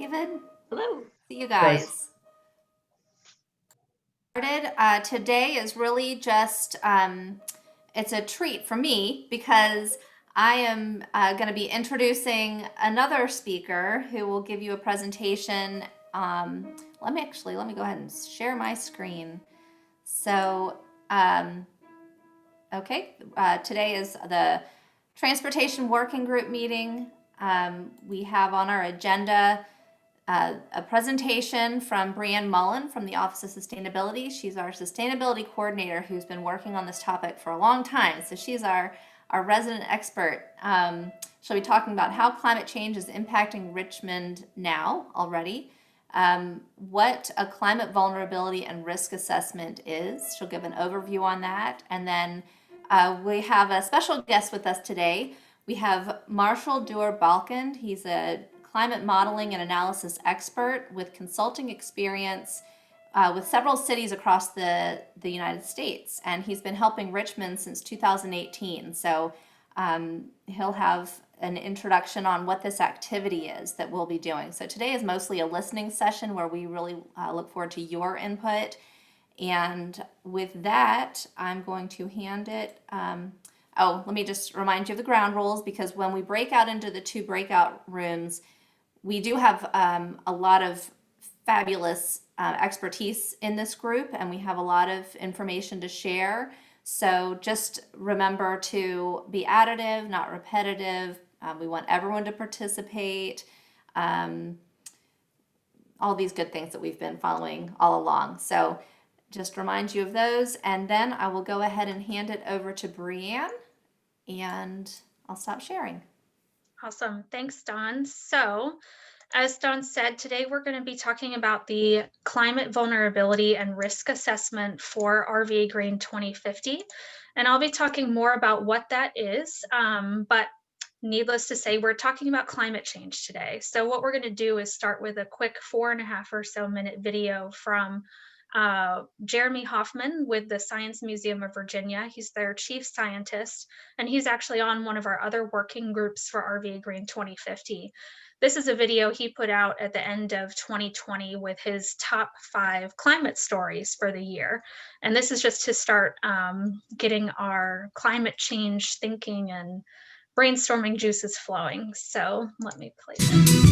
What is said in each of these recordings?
David. Hello. See you guys. Today is really just, it's a treat for me because I am going to be introducing another speaker who will give you a presentation. Let me go ahead and share my screen. So, okay, today is the Transportation Working Group meeting. We have on our agenda a presentation from Brianne Mullen from the Office of Sustainability. She's our sustainability coordinator who's been working on this topic for a long time. So she's our resident expert. She'll be talking about how climate change is impacting Richmond now already, what a climate vulnerability and risk assessment is. She'll give an overview on that. And then we have a special guest with us today. We have Marshall Duer-Balkend. He's a climate modeling and analysis expert with consulting experience with several cities across the United States. And he's been helping Richmond since 2018. So he'll have an introduction on what this activity is that we'll be doing. So today is mostly a listening session where we really look forward to your input. And with that, I'm going to hand it. Let me just remind you of the ground rules, because when we break out into the two breakout rooms, we do have a lot of fabulous expertise in this group, and we have a lot of information to share. So just remember to be additive, not repetitive. We want everyone to participate. All these good things that we've been following all along. So just remind you of those, and then I will go ahead and hand it over to Brianne, and I'll stop sharing. Awesome. Thanks, Dawn. So, as Dawn said, today we're going to be talking about the climate vulnerability and risk assessment for RVAgreen 2050. And I'll be talking more about what that is. But needless to say, we're talking about climate change today. So what we're going to do is start with a quick 4.5 or so minute video from Jeremy Hoffman with the Science Museum of Virginia. He's their chief scientist, and he's actually on one of our other working groups for RVAgreen 2050. This is a video he put out at the end of 2020 with his top 5 climate stories for the year. And this is just to start getting our climate change thinking and brainstorming juices flowing. So let me play this.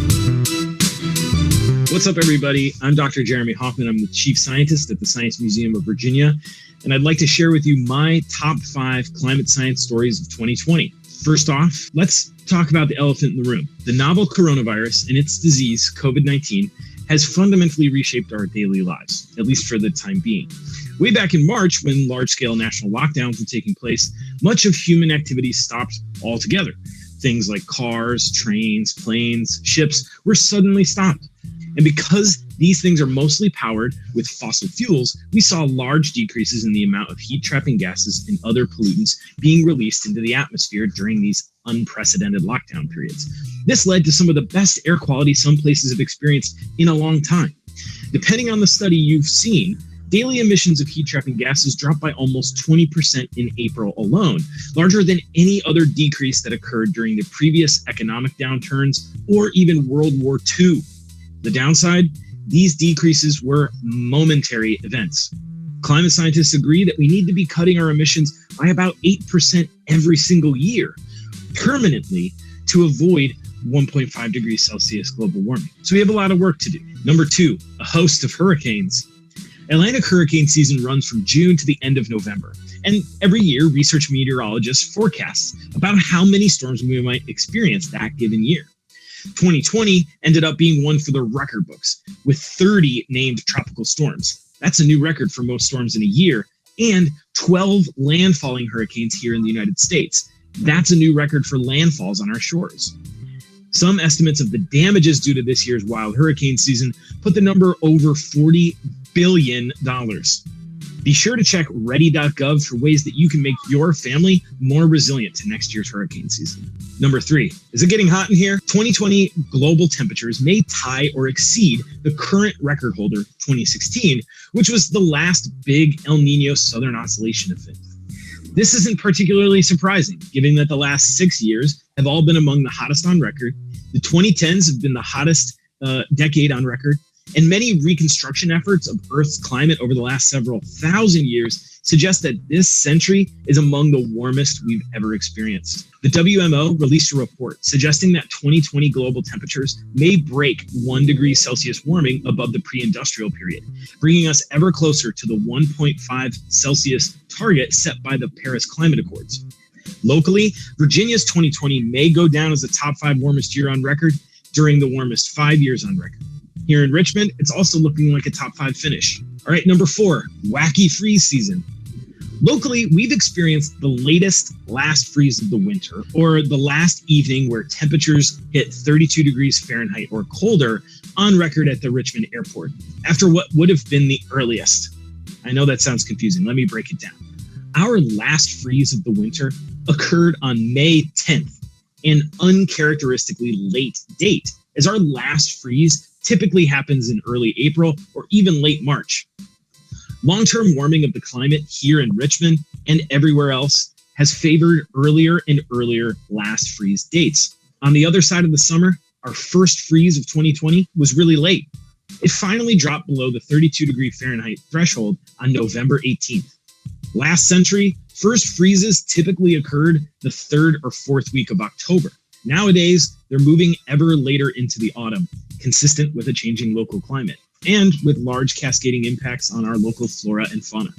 What's up, everybody? I'm Dr. Jeremy Hoffman. I'm the Chief Scientist at the Science Museum of Virginia, and I'd like to share with you my top 5 climate science stories of 2020. First off, let's talk about the elephant in the room. The novel coronavirus and its disease, COVID-19, has fundamentally reshaped our daily lives, at least for the time being. Way back in March, when large-scale national lockdowns were taking place, much of human activity stopped altogether. Things like cars, trains, planes, ships were suddenly stopped. And because these things are mostly powered with fossil fuels, we saw large decreases in the amount of heat-trapping gases and other pollutants being released into the atmosphere during these unprecedented lockdown periods. This led to some of the best air quality some places have experienced in a long time. Depending on the study you've seen, daily emissions of heat-trapping gases dropped by almost 20% in April alone, larger than any other decrease that occurred during the previous economic downturns or even World War II. The downside, these decreases were momentary events. Climate scientists agree that we need to be cutting our emissions by about 8% every single year, permanently, to avoid 1.5 degrees Celsius global warming. So we have a lot of work to do. Number 2, a host of hurricanes. Atlantic hurricane season runs from June to the end of November. And every year, research meteorologists forecast about how many storms we might experience that given year. 2020 ended up being one for the record books, with 30 named tropical storms. That's a new record for most storms in a year, and 12 landfalling hurricanes here in the United States. That's a new record for landfalls on our shores. Some estimates of the damages due to this year's wild hurricane season put the number over $40 billion. Be sure to check ready.gov for ways that you can make your family more resilient to next year's hurricane season. Number 3, is it getting hot in here? 2020 global temperatures may tie or exceed the current record holder, 2016, which was the last big El Nino Southern Oscillation event. This isn't particularly surprising, given that the last 6 years have all been among the hottest on record. The 2010s have been the hottest decade on record, and many reconstruction efforts of Earth's climate over the last several thousand years suggest that this century is among the warmest we've ever experienced. The WMO released a report suggesting that 2020 global temperatures may break 1 degree Celsius warming above the pre-industrial period, bringing us ever closer to the 1.5 Celsius target set by the Paris Climate Accords. Locally, Virginia's 2020 may go down as the top 5 warmest year on record during the warmest 5 years on record. Here in Richmond, it's also looking like a top 5 finish. All right, number 4, wacky freeze season. Locally, we've experienced the latest last freeze of the winter, or the last evening where temperatures hit 32 degrees Fahrenheit or colder on record at the Richmond airport, after what would have been the earliest. I know that sounds confusing. Let me break it down. Our last freeze of the winter occurred on May 10th, an uncharacteristically late date, as our last freeze typically happens in early April or even late March. Long-term warming of the climate here in Richmond and everywhere else has favored earlier and earlier last freeze dates. On the other side of the summer, our first freeze of 2020 was really late. It finally dropped below the 32 degree Fahrenheit threshold on November 18th. Last century, first freezes typically occurred the 3rd or 4th week of October. Nowadays, they're moving ever later into the autumn, consistent with a changing local climate, and with large cascading impacts on our local flora and fauna.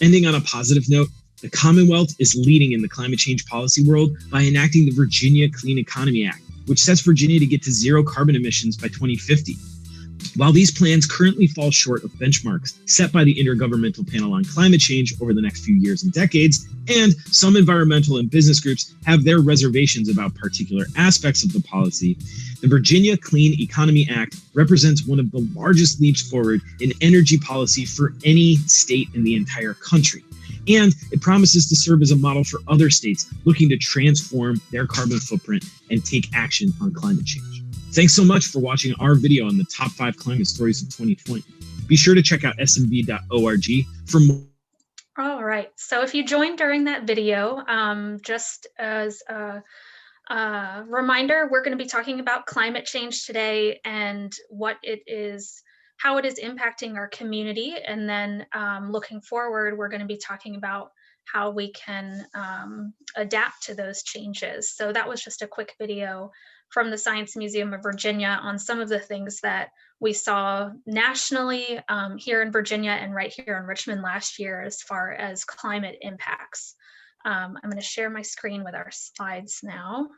Ending on a positive note, the Commonwealth is leading in the climate change policy world by enacting the Virginia Clean Economy Act, which sets Virginia to get to zero carbon emissions by 2050. While these plans currently fall short of benchmarks set by the Intergovernmental Panel on Climate Change over the next few years and decades, and some environmental and business groups have their reservations about particular aspects of the policy, the Virginia Clean Economy Act represents one of the largest leaps forward in energy policy for any state in the entire country. And it promises to serve as a model for other states looking to transform their carbon footprint and take action on climate change. Thanks so much for watching our video on the top 5 climate stories of 2020. Be sure to check out smv.org for more. All right, so if you joined during that video, just as a reminder, we're going to be talking about climate change today and what it is, how it is impacting our community. And then looking forward, we're going to be talking about how we can adapt to those changes. So that was just a quick video from the Science Museum of Virginia on some of the things that we saw nationally here in Virginia and right here in Richmond last year as far as climate impacts. I'm going to share my screen with our slides now.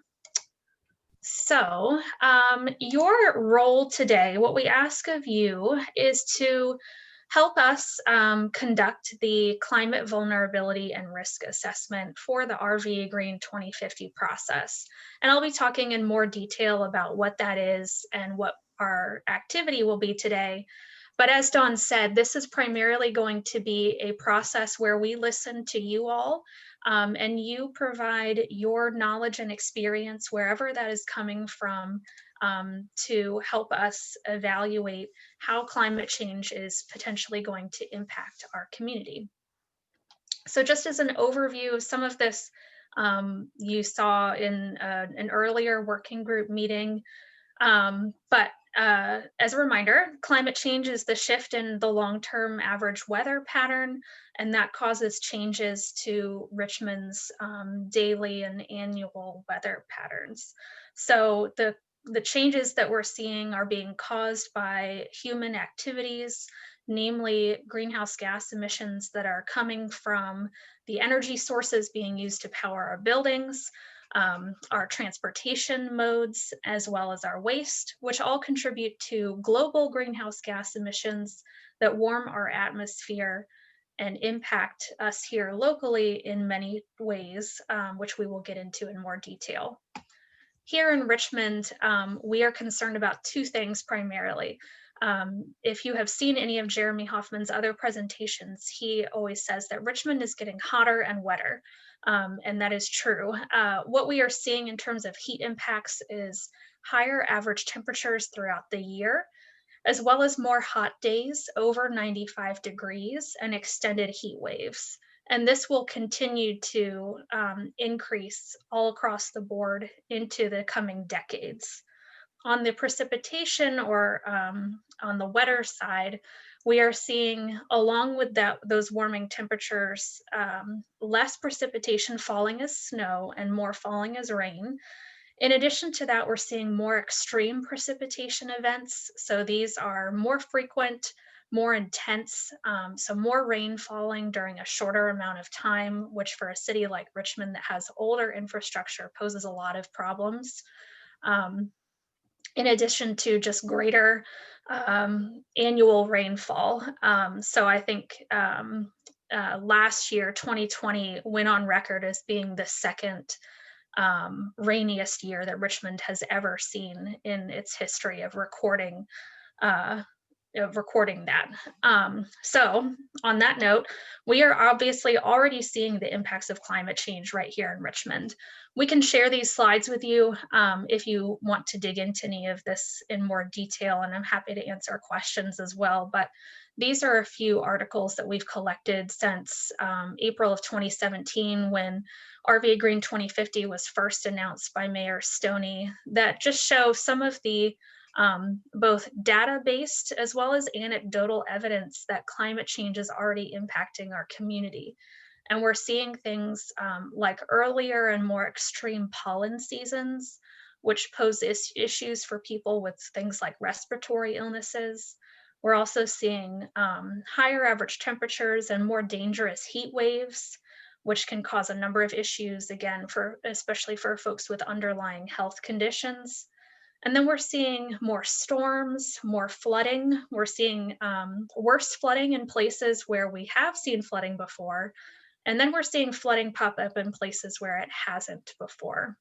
So your role today, what we ask of you is to help us conduct the climate vulnerability and risk assessment for the RVAgreen 2050 process. And I'll be talking in more detail about what that is and what our activity will be today. But as Dawn said, this is primarily going to be a process where we listen to you all and you provide your knowledge and experience wherever that is coming from to help us evaluate how climate change is potentially going to impact our community. So just as an overview of some of this, you saw in an earlier working group meeting, but as a reminder, climate change is the shift in the long-term average weather pattern, and that causes changes to Richmond's daily and annual weather patterns. So the changes that we're seeing are being caused by human activities, namely greenhouse gas emissions that are coming from the energy sources being used to power our buildings, our transportation modes, as well as our waste, which all contribute to global greenhouse gas emissions that warm our atmosphere and impact us here locally in many ways, which we will get into in more detail. Here in Richmond, we are concerned about 2 things primarily. If you have seen any of Jeremy Hoffman's other presentations, he always says that Richmond is getting hotter and wetter, and that is true. What we are seeing in terms of heat impacts is higher average temperatures throughout the year, as well as more hot days over 95 degrees and extended heat waves. And this will continue to increase all across the board into the coming decades. On the precipitation or on the wetter side, we are seeing, along with those warming temperatures, less precipitation falling as snow and more falling as rain. In addition to that, we're seeing more extreme precipitation events. So these are more frequent, more intense, so more rain falling during a shorter amount of time, which for a city like Richmond that has older infrastructure poses a lot of problems. In addition to just greater annual rainfall. So I think last year, 2020, went on record as being the second rainiest year that Richmond has ever seen in its history of recording uh, that. So on that note, we are obviously already seeing the impacts of climate change right here in Richmond. We can share these slides with you if you want to dig into any of this in more detail, and I'm happy to answer questions as well. But these are a few articles that we've collected since April of 2017, when RVAgreen 2050 was first announced by Mayor Stoney, that just show some of the both data-based as well as anecdotal evidence that climate change is already impacting our community. And we're seeing things like earlier and more extreme pollen seasons, which pose issues for people with things like respiratory illnesses. We're also seeing higher average temperatures and more dangerous heat waves, which can cause a number of issues, again, especially for folks with underlying health conditions. And then we're seeing more storms, more flooding. We're seeing worse flooding in places where we have seen flooding before. And then we're seeing flooding pop up in places where it hasn't before.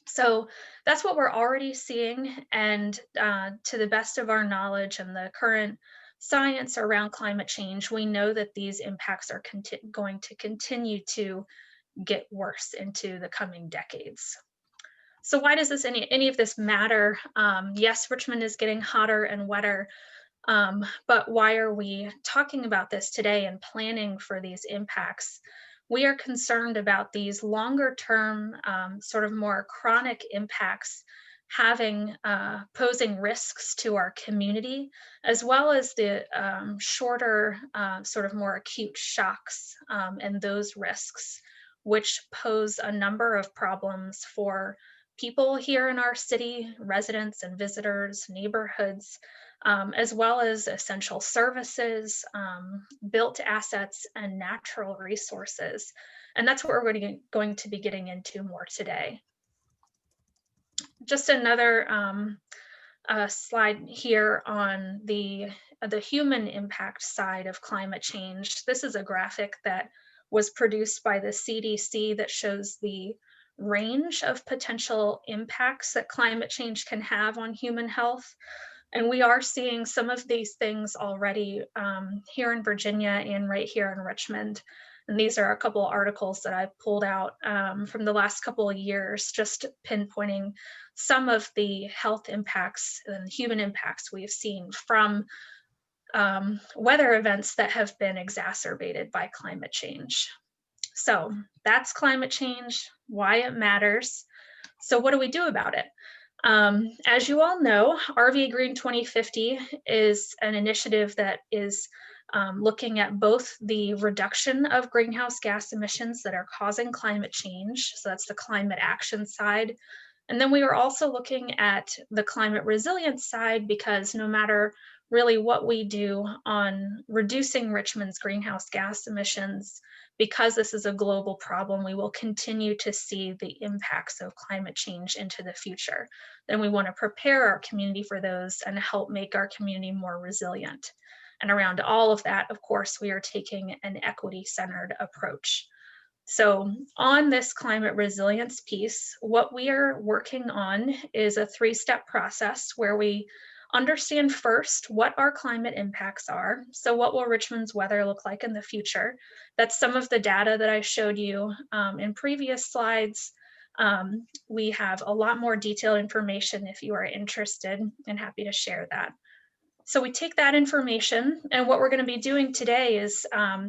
So that's what we're already seeing. And to the best of our knowledge and the current science around climate change, we know that these impacts are going to continue to get worse into the coming decades. So why does any of this matter? Yes, Richmond is getting hotter and wetter, but why are we talking about this today and planning for these impacts? We are concerned about these longer term, sort of more chronic impacts posing risks to our community, as well as the shorter, sort of more acute shocks and those risks, which pose a number of problems for people here in our city, residents and visitors, neighborhoods, as well as essential services, built assets, and natural resources. And that's what we're going to be getting into more today. Just another slide here on the human impact side of climate change. This is a graphic that was produced by the CDC that shows the range of potential impacts that climate change can have on human health. And we are seeing some of these things already here in Virginia and right here in Richmond. And these are a couple of articles that I've pulled out from the last couple of years, just pinpointing some of the health impacts and human impacts we've seen from weather events that have been exacerbated by climate change. So that's climate change, why it matters. So what do we do about it? As you all know, RVAgreen 2050 is an initiative that is looking at both the reduction of greenhouse gas emissions that are causing climate change. So that's the climate action side. And then we are also looking at the climate resilience side, because no matter really what we do on reducing Richmond's greenhouse gas emissions, because this is a global problem, we will continue to see the impacts of climate change into the future. Then we want to prepare our community for those and help make our community more resilient. And around all of that, of course, we are taking an equity-centered approach. So on this climate resilience piece, what we are working on is a 3-step process where we understand first what our climate impacts are. So what will Richmond's weather look like in the future? That's some of the data that I showed you in previous slides. We have a lot more detailed information if you are interested, and happy to share that. So we take that information, and what we're going to be doing today is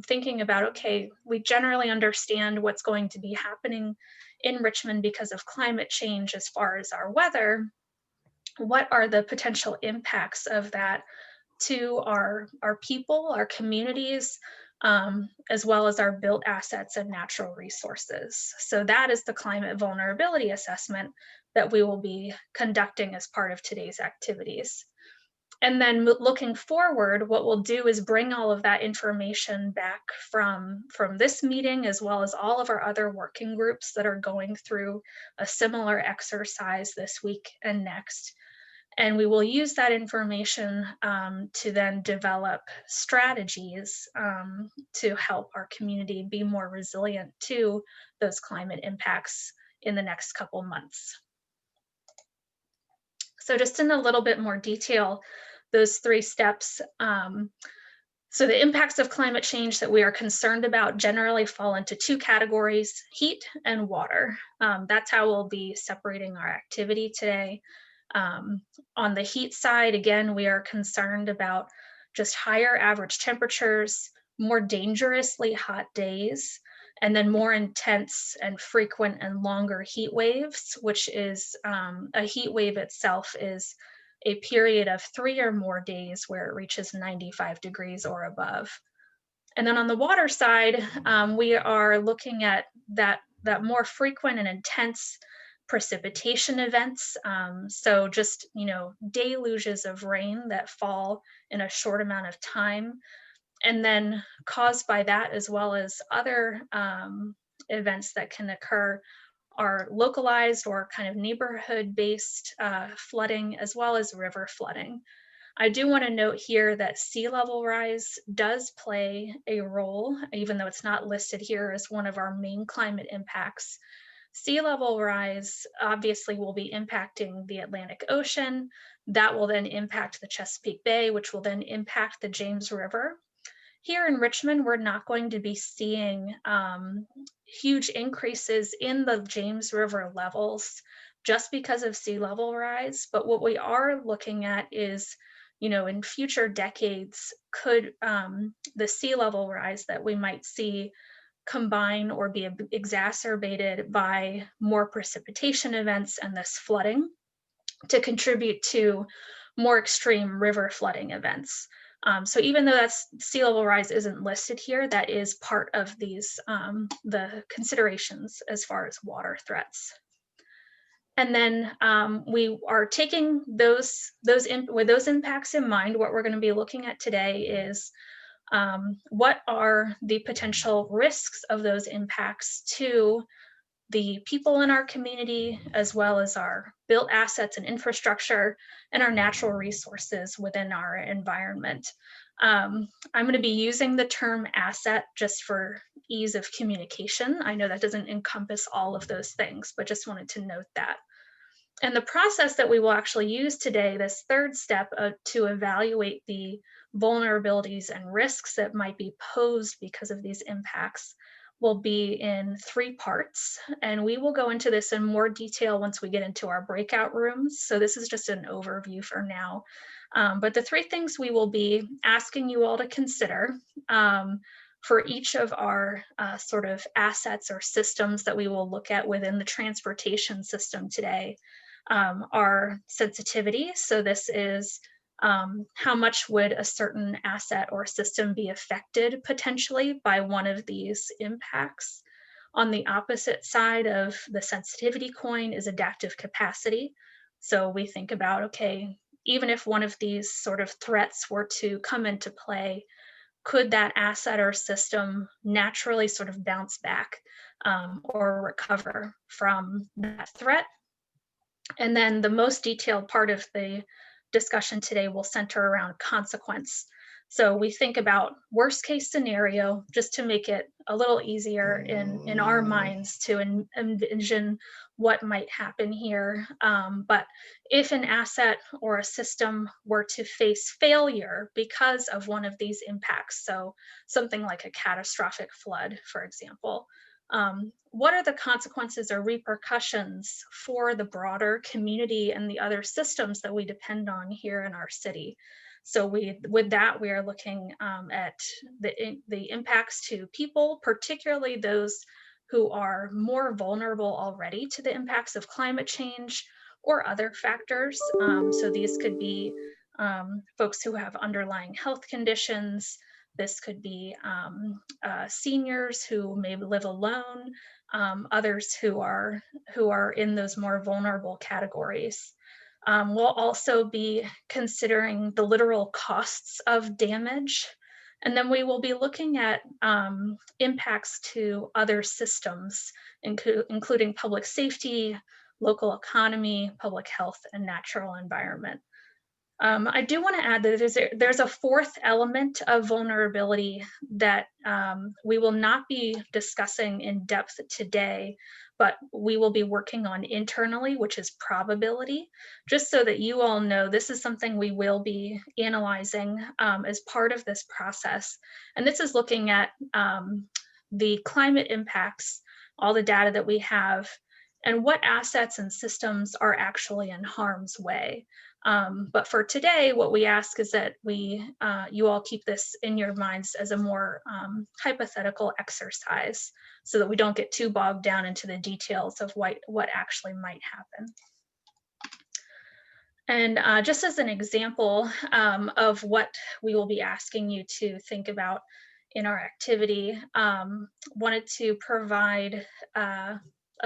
thinking about, okay, we generally understand what's going to be happening in Richmond because of climate change as far as our weather. what are the potential impacts of that to our people, our communities, as well as our built assets and natural resources. So that is the climate vulnerability assessment that we will be conducting as part of today's activities. And then looking forward, what we'll do is bring all of that information back from this meeting, as well as all of our other working groups that are going through a similar exercise this week and next. And we will use that information to then develop strategies to help our community be more resilient to those climate impacts in the next couple months. So just in a little bit more detail, those 3 steps. So the impacts of climate change that we are concerned about generally fall into 2 categories: heat and water. That's how we'll be separating our activity today. On the heat side, again, we are concerned about just higher average temperatures, more dangerously hot days, and then more intense and frequent and longer heat waves, which is a heat wave itself is a period of 3 or more days where it reaches 95 degrees or above. And then on the water side, we are looking at that more frequent and intense precipitation events. So just, deluges of rain that fall in a short amount of time, and then caused by that, as well as other events that can occur, are localized or kind of neighborhood-based flooding, as well as river flooding. I do want to note here that sea level rise does play a role, even though it's not listed here as one of our main climate impacts. Sea level rise obviously will be impacting the Atlantic Ocean. That will then impact the Chesapeake Bay, which will then impact the James River. Here in Richmond, we're not going to be seeing huge increases in the James River levels just because of sea level rise. But what we are looking at is, in future decades, could the sea level rise that we might see combine or be exacerbated by more precipitation events and this flooding to contribute to more extreme river flooding events. So even though that's sea level rise isn't listed here, that is part of these the considerations as far as water threats. And then we are taking with those impacts in mind. What we're going to be looking at today is what are the potential risks of those impacts to the people in our community, as well as our built assets and infrastructure and our natural resources within our environment. I'm going to be using the term asset just for ease of communication. I know that doesn't encompass all of those things, but just wanted to note that. And the process that we will actually use today, this 3rd step to evaluate the vulnerabilities and risks that might be posed because of these impacts, will be in 3 parts. And we will go into this in more detail once we get into our breakout rooms. So this is just an overview for now. But the 3 things we will be asking you all to consider for each of our sort of assets or systems that we will look at within the transportation system today are sensitivity. So this is how much would a certain asset or system be affected potentially by one of these impacts. On the opposite side of the sensitivity coin is adaptive capacity. So we think about, okay, even if one of these sort of threats were to come into play, could that asset or system naturally sort of bounce back or recover from that threat? And then the most detailed part of the discussion today will center around consequence. So we think about worst case scenario, just to make it a little easier in our minds to envision what might happen here. But if an asset or a system were to face failure because of one of these impacts, so something like a catastrophic flood, for example, what are the consequences or repercussions for the broader community and the other systems that we depend on here in our city? So with that, we are looking at the impacts to people, particularly those who are more vulnerable already to the impacts of climate change, or other factors. So these could be folks who have underlying health conditions. This could be seniors who may live alone, others who are in those more vulnerable categories. We'll also be considering the literal costs of damage. And then we will be looking at impacts to other systems, including public safety, local economy, public health, and natural environment. I do want to add that there's a fourth element of vulnerability that we will not be discussing in depth today, but we will be working on internally, which is probability, just so that you all know this is something we will be analyzing as part of this process. And this is looking at the climate impacts, all the data that we have, and what assets and systems are actually in harm's way. But for today, what we ask is that you all keep this in your minds as a more hypothetical exercise, so that we don't get too bogged down into the details of what actually might happen. And just as an example of what we will be asking you to think about in our activity, wanted to provide a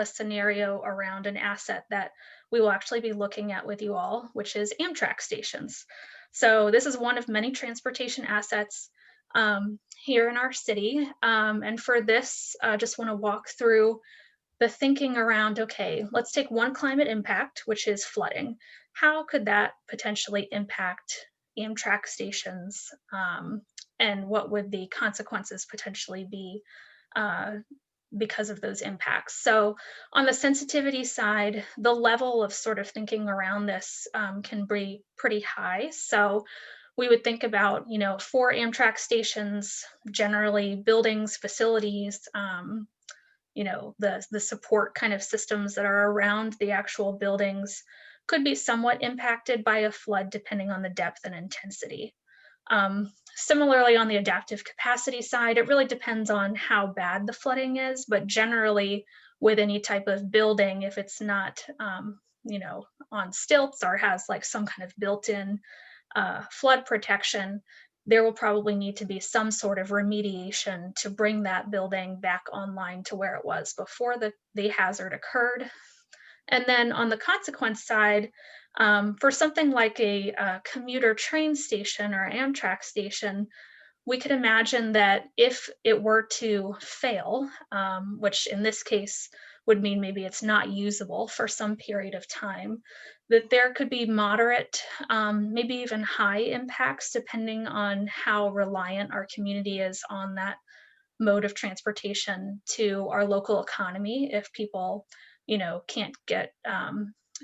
scenario around an asset that we will actually be looking at with you all, which is Amtrak stations. So this is one of many transportation assets here in our city. And for this, I just want to walk through the thinking around, okay, let's take one climate impact, which is flooding. How could that potentially impact Amtrak stations? And what would the consequences potentially be because of those impacts? So on the sensitivity side, the level of sort of thinking around this can be pretty high. So we would think about, for Amtrak stations, generally buildings, facilities, the support kind of systems that are around the actual buildings could be somewhat impacted by a flood depending on the depth and intensity. Similarly, on the adaptive capacity side, it really depends on how bad the flooding is, but generally with any type of building, if it's not, on stilts or has like some kind of built-in flood protection, there will probably need to be some sort of remediation to bring that building back online to where it was before the hazard occurred. And then on the consequence side, for something like a commuter train station or Amtrak station, we could imagine that if it were to fail, which in this case would mean maybe it's not usable for some period of time, that there could be moderate, maybe even high impacts depending on how reliant our community is on that mode of transportation to our local economy. If people, can't get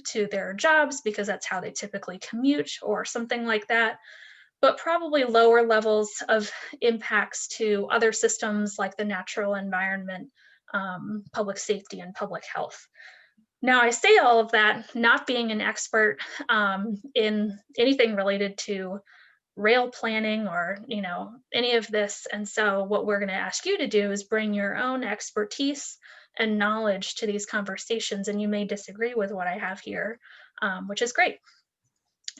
to their jobs because that's how they typically commute or something like that, but probably lower levels of impacts to other systems like the natural environment, public safety, and public health. Now, I say all of that not being an expert in anything related to rail planning or any of this, and so what we're going to ask you to do is bring your own expertise and knowledge to these conversations, and you may disagree with what I have here, which is great.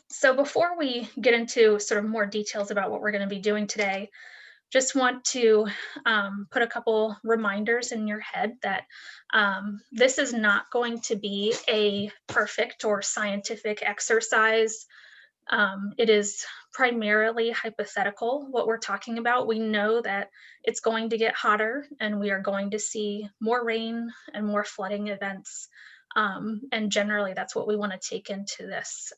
So before we get into sort of more details about what we're going to be doing today, just want to put a couple reminders in your head that this is not going to be a perfect or scientific exercise. It is primarily hypothetical, what we're talking about. We know that it's going to get hotter and we are going to see more rain and more flooding events. And generally, that's what we want to take into this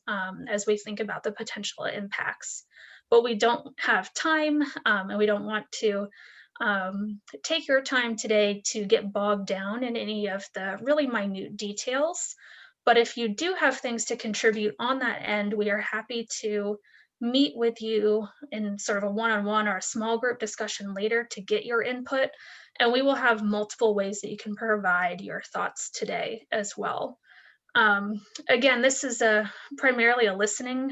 as we think about the potential impacts. But we don't have time and we don't want to take your time today to get bogged down in any of the really minute details. But if you do have things to contribute on that end, we are happy to meet with you in sort of a one-on-one or a small group discussion later to get your input. And we will have multiple ways that you can provide your thoughts today as well. Again, this is primarily a listening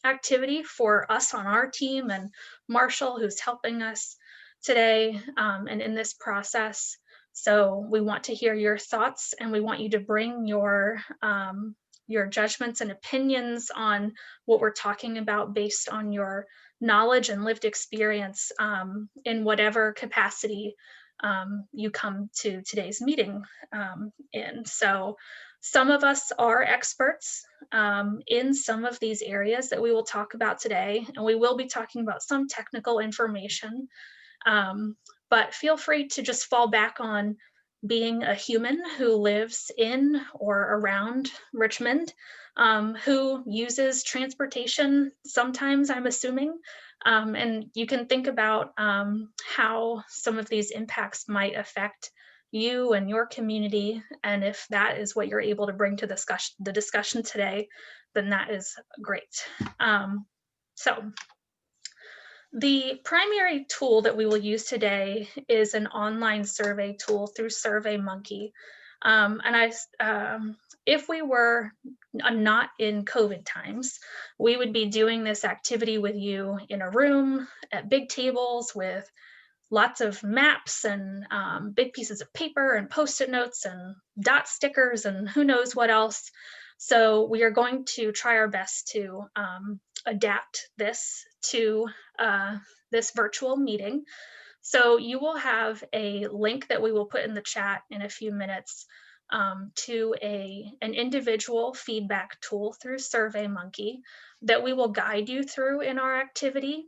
activity for us on our team and Marshall, who's helping us today and in this process. So we want to hear your thoughts and we want you to bring your your judgments and opinions on what we're talking about based on your knowledge and lived experience in whatever capacity you come to today's meeting in. So some of us are experts in some of these areas that we will talk about today, and we will be talking about some technical information. But feel free to just fall back on being a human who lives in or around Richmond, who uses transportation sometimes, I'm assuming. And you can think about how some of these impacts might affect you and your community. And if that is what you're able to bring to the discussion today, then that is great. So the primary tool that we will use today is an online survey tool through SurveyMonkey. If we were not in COVID times, we would be doing this activity with you in a room at big tables with lots of maps and big pieces of paper and Post-it notes and dot stickers and who knows what else. So we are going to try our best to adapt this to this virtual meeting. So you will have a link that we will put in the chat in a few minutes to an individual feedback tool through SurveyMonkey that we will guide you through in our activity.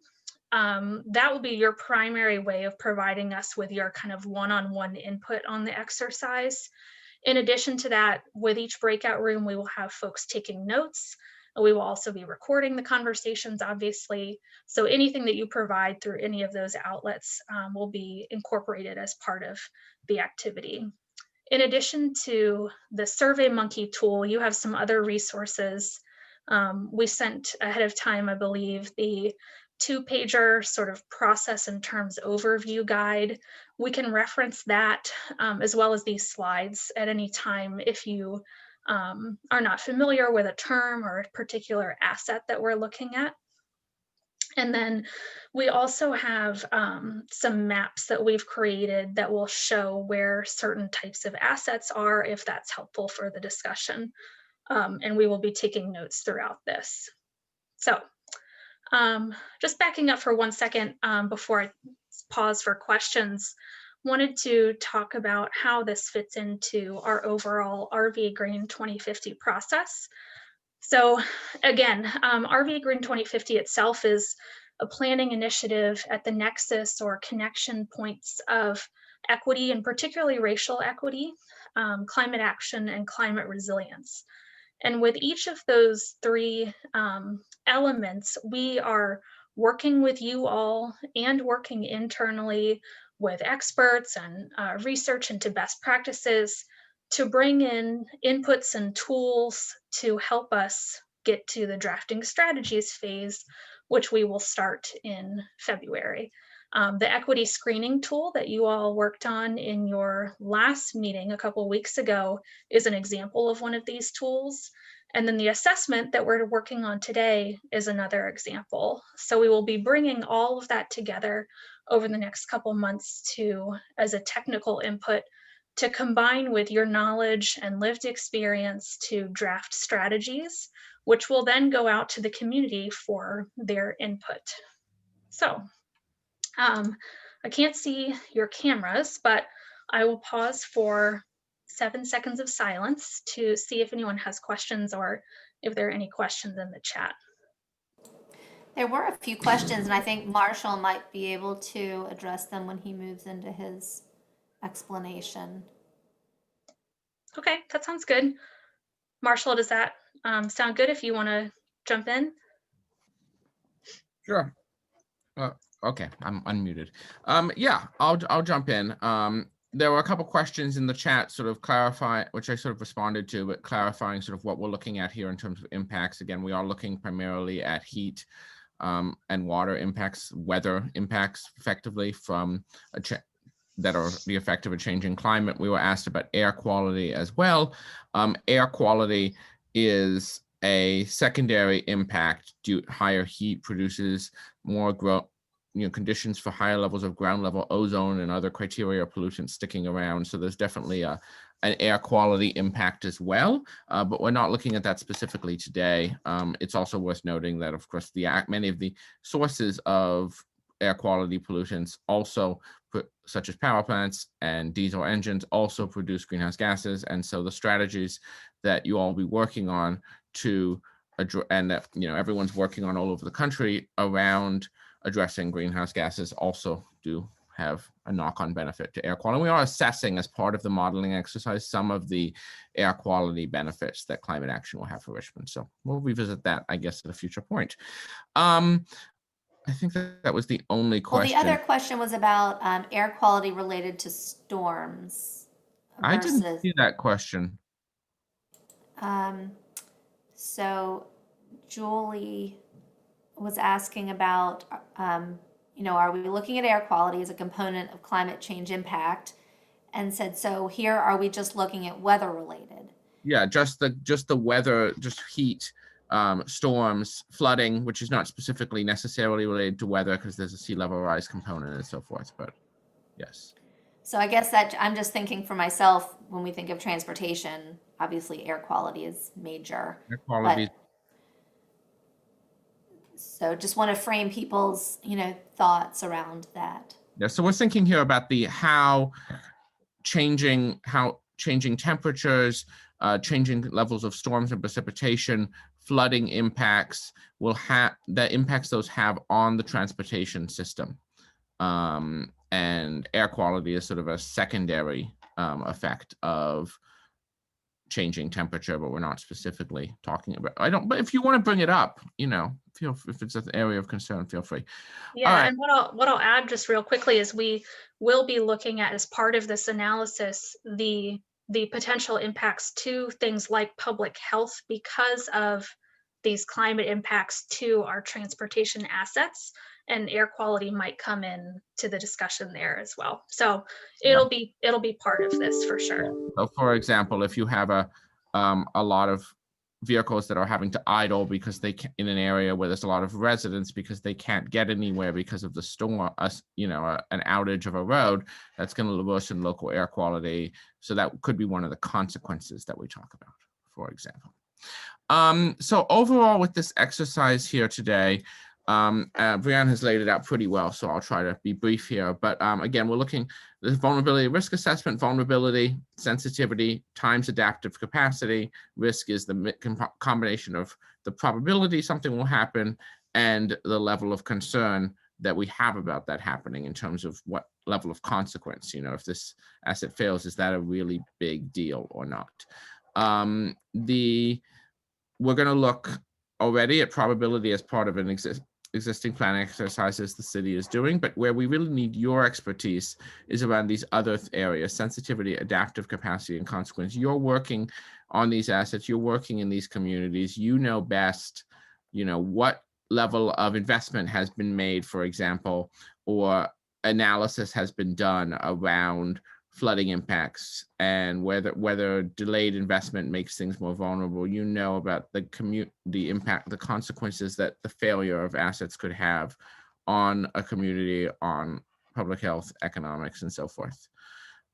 That will be your primary way of providing us with your kind of one-on-one input on the exercise. In addition to that, with each breakout room, we will have folks taking notes. We will also be recording the conversations, obviously. So anything that you provide through any of those outlets will be incorporated as part of the activity. In addition to the SurveyMonkey tool, you have some other resources. We sent ahead of time, I believe, the 2-pager sort of process and terms overview guide. We can reference that as well as these slides at any time if you are not familiar with a term or a particular asset that we're looking at. And then we also have some maps that we've created that will show where certain types of assets are, if that's helpful for the discussion. And we will be taking notes throughout this. So just backing up for 1 second before I pause for questions, wanted to talk about how this fits into our overall RVAgreen 2050 process. So again, RVAgreen 2050 itself is a planning initiative at the nexus or connection points of equity, and particularly racial equity, climate action, and climate resilience. And with each of those 3 elements, we are working with you all and working internally with experts and research into best practices to bring in inputs and tools to help us get to the drafting strategies phase, which we will start in February. The equity screening tool that you all worked on in your last meeting a couple weeks ago is an example of one of these tools. And then the assessment that we're working on today is another example. So we will be bringing all of that together over the next couple months as a technical input to combine with your knowledge and lived experience to draft strategies, which will then go out to the community for their input. So I can't see your cameras, but I will pause for 7 seconds of silence to see if anyone has questions or if there are any questions in the chat. There were a few questions, and I think Marshall might be able to address them when he moves into his explanation. Okay, that sounds good. Marshall, does that sound good if you want to jump in? Sure. Okay, I'm unmuted. Yeah, I'll jump in. There were a couple questions in the chat, sort of clarify, which I sort of responded to, but clarifying sort of what we're looking at here in terms of impacts. Again, we are looking primarily at heat and water impacts, weather impacts, effectively from that are the effect of a changing climate. We were asked about air quality as well. Air quality is a secondary impact due to higher heat produces more conditions for higher levels of ground level ozone and other criteria pollutants sticking around. So there's definitely an air quality impact as well, but we're not looking at that specifically today. It's also worth noting that, of course, many of the sources of air quality pollutants also, such as power plants and diesel engines, also produce greenhouse gases. And so the strategies that you all be working on to address, and that everyone's working on all over the country around addressing greenhouse gases, also do have a knock-on benefit to air quality. We are assessing, as part of the modeling exercise, some of the air quality benefits that climate action will have for Richmond. So we'll revisit that, I guess, at a future point. I think that was the only question. Well, the other question was about air quality related to storms. I didn't see that question. So Julie was asking about, are we looking at air quality as a component of climate change impact? And said, so here, are we just looking at weather related? Yeah, just the weather, just heat, storms, flooding, which is not specifically necessarily related to weather because there's a sea level rise component and so forth, but yes. So I guess that I'm just thinking for myself, when we think of transportation, obviously air quality is major. Air quality. So just want to frame people's, thoughts around that. Yeah, so we're thinking here about how changing temperatures, changing levels of storms and precipitation, flooding impacts those have on the transportation system. And air quality is sort of a secondary effect of changing temperature, but we're not specifically talking about. But if you want to bring it up, if it's an area of concern, feel free. Yeah, right. And what I'll add just real quickly is we will be looking at, as part of this analysis, the potential impacts to things like public health because of these climate impacts to our transportation assets, and air quality might come in to the discussion there as well. So it'll be part of this for sure. So for example, if you have a lot of vehicles that are having to idle because they can, in an area where there's a lot of residents because they can't get anywhere because of the storm, an outage of a road, that's going to worsen local air quality. So that could be one of the consequences that we talk about, for example. So overall, with this exercise here today, Brianne has laid it out pretty well, so I'll try to be brief here. But again, we're looking at the vulnerability risk assessment, vulnerability, sensitivity, times adaptive capacity. Risk is the combination of the probability something will happen and the level of concern that we have about that happening in terms of what level of consequence. If this asset fails, is that a really big deal or not? We're going to look already at probability as part of an existing plan exercises the city is doing, but where we really need your expertise is around these other areas: sensitivity, adaptive capacity, and consequence. You're working on these assets, you're working in these communities, you know best, what level of investment has been made, for example, or analysis has been done around flooding impacts, and whether delayed investment makes things more vulnerable. About the impact, the consequences that the failure of assets could have on a community, on public health, economics, and so forth.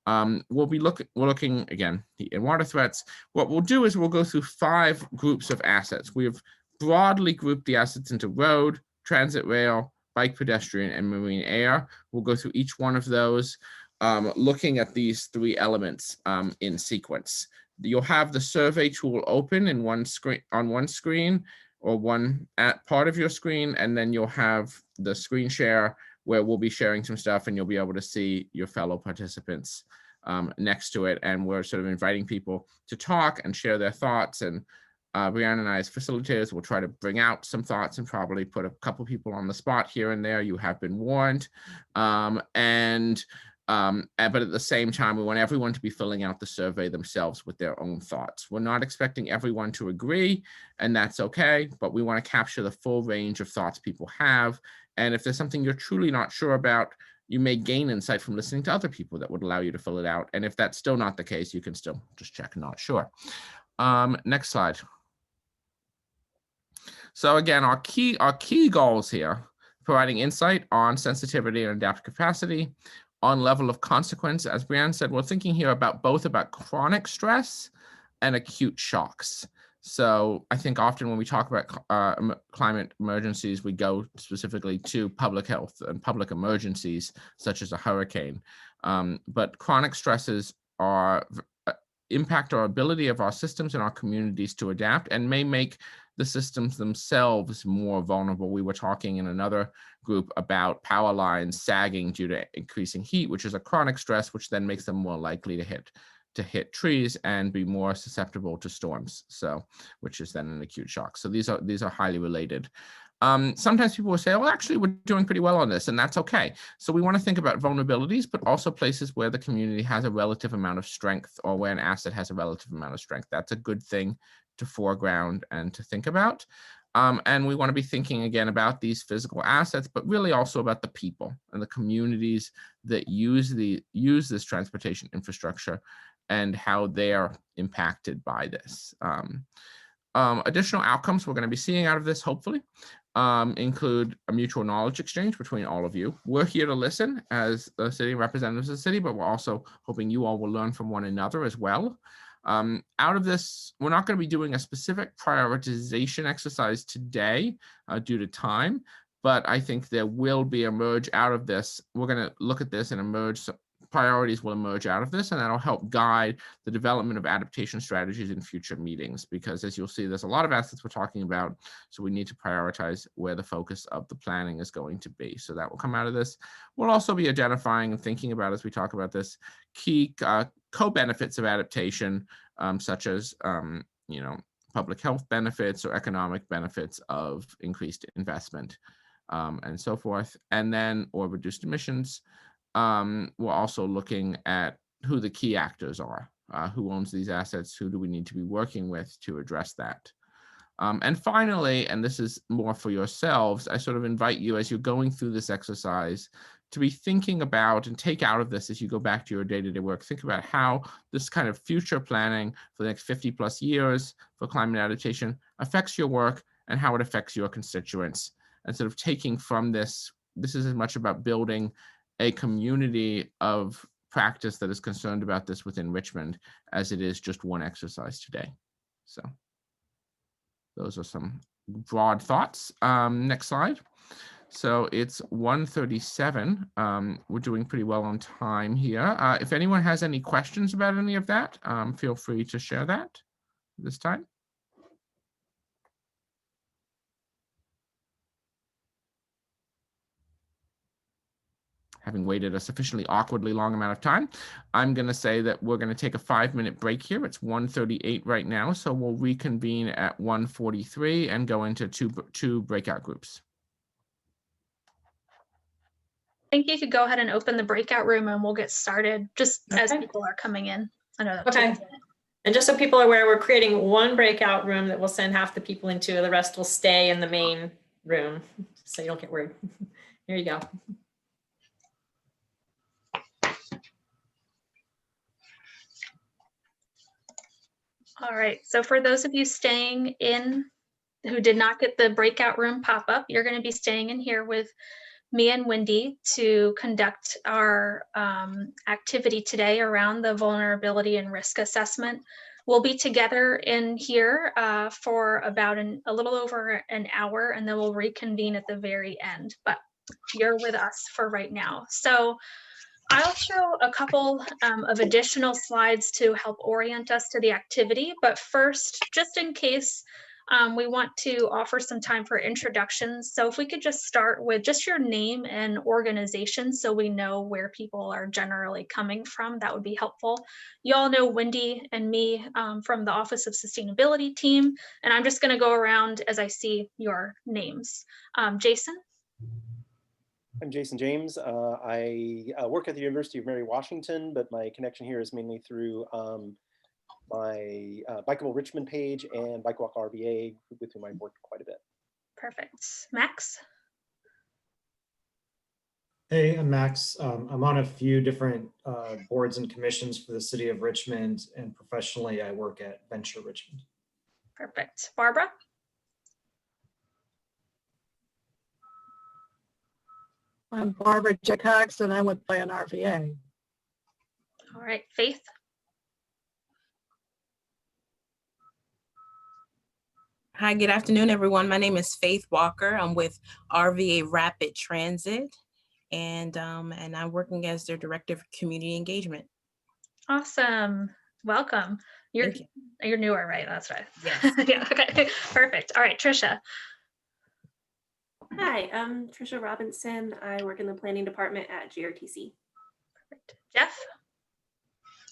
We're looking again in water threats. What we'll do is we'll go through 5 groups of assets. We've broadly grouped the assets into road, transit rail, bike, pedestrian, and marine air. We'll go through each one of those, looking at these 3 elements in sequence. You'll have the survey tool open in one screen or one part of your screen, and then you'll have the screen share where we'll be sharing some stuff and you'll be able to see your fellow participants next to it. And we're sort of inviting people to talk and share their thoughts. And Brianna and I, as facilitators, will try to bring out some thoughts and probably put a couple people on the spot here and there. You have been warned. But at the same time, we want everyone to be filling out the survey themselves with their own thoughts. We're not expecting everyone to agree, and that's okay, but we want to capture the full range of thoughts people have. And if there's something you're truly not sure about, you may gain insight from listening to other people that would allow you to fill it out. And if that's still not the case, you can still just check not sure. Next slide. So again, our key goals here providing insight on sensitivity and adaptive capacity, on level of consequence. As Brianne said, we're thinking here about both about chronic stress and acute shocks. So I think often when we talk about climate emergencies, we go specifically to public health and public emergencies, such as a hurricane. But chronic stresses impact our ability of our systems and our communities to adapt, and may make the systems themselves more vulnerable. We were talking in another group about power lines sagging due to increasing heat, which is a chronic stress, which then makes them more likely to hit trees and be more susceptible to storms. So, which is then an acute shock. So these are highly related. Sometimes people will say, well, actually, we're doing pretty well on this, and that's okay. So we want to think about vulnerabilities, but also places where the community has a relative amount of strength, or where an asset has a relative amount of strength. That's a good thing to foreground and to think about. And we want to be thinking again about these physical assets, but really also about the people and the communities that use this transportation infrastructure and how they're impacted by this. Additional outcomes we're going to be seeing out of this, hopefully, include a mutual knowledge exchange between all of you. We're here to listen as the city representatives of the city, but we're also hoping you all will learn from one another as well. Out of this, we're not going to be doing a specific prioritization exercise today due to time, but I think there will be a merge out of this. We're going to look at this and emerge. Priorities will emerge out of this, and that'll help guide the development of adaptation strategies in future meetings, because as you'll see, there's a lot of assets we're talking about, so we need to prioritize where the focus of the planning is going to be. So that will come out of this. We'll also be identifying and thinking about, as we talk about this, key co-benefits of adaptation, such as public health benefits or economic benefits of increased investment, and so forth, and then or reduced emissions. We're also looking at who the key actors are, who owns these assets, who do we need to be working with to address that. And finally, and this is more for yourselves, I sort of invite you as you're going through this exercise to be thinking about and take out of this as you go back to your day-to-day work, think about how this kind of future planning for the next 50 plus years for climate adaptation affects your work and how it affects your constituents. And sort of taking from this is as much about building a community of practice that is concerned about this within Richmond as it is just one exercise today. So those are some broad thoughts. Next slide. So it's 1:37. We're doing pretty well on time here. If anyone has any questions about any of that, feel free to share that this time. Having waited a sufficiently awkwardly long amount of time, I'm going to say that we're going to take a 5-minute break here. It's 1:38 right now, so we'll reconvene at 1:43 and go into two breakout groups. I think you could go ahead and open the breakout room and we'll get started just as people are coming in. I know that takes a minute. And just so people are aware, we're creating one breakout room that we'll send half the people into, the rest will stay in the main room, so you don't get worried. Here you go. All right, so for those of you staying in who did not get the breakout room pop-up, you're going to be staying in here with me and Wendy to conduct our activity today around the vulnerability and risk assessment. We'll be together in here for about a little over an hour, and then we'll reconvene at the very end, but you're with us for right now. So I'll show a couple of additional slides to help orient us to the activity, but first, just in case, we want to offer some time for introductions. So if we could just start with just your name and organization so we know where people are generally coming from, that would be helpful. You all know Wendy and me from the Office of Sustainability team, and I'm just going to go around as I see your names. Jason? I'm Jason James. I work at the University of Mary Washington, but my connection here is mainly through my Bikeable Richmond page and Bike Walk RVA, with whom I've worked quite a bit. Perfect. Max? Hey, I'm Max. I'm on a few different boards and commissions for the city of Richmond, and professionally I work at Venture Richmond. Perfect. Barbara? I'm Barbara J. Cox, and I'm with Plan RVA. All right, Faith. Hi, good afternoon, everyone. My name is Faith Walker. I'm with RVA Rapid Transit, and I'm working as their Director of Community Engagement. Awesome. Welcome. You're Thank you. you're newer, right? That's right. Yes. Yeah. Okay. Perfect. All right, Trisha. Hi, I'm Trisha Robinson. I work in the planning department at GRTC. Perfect. Jeff.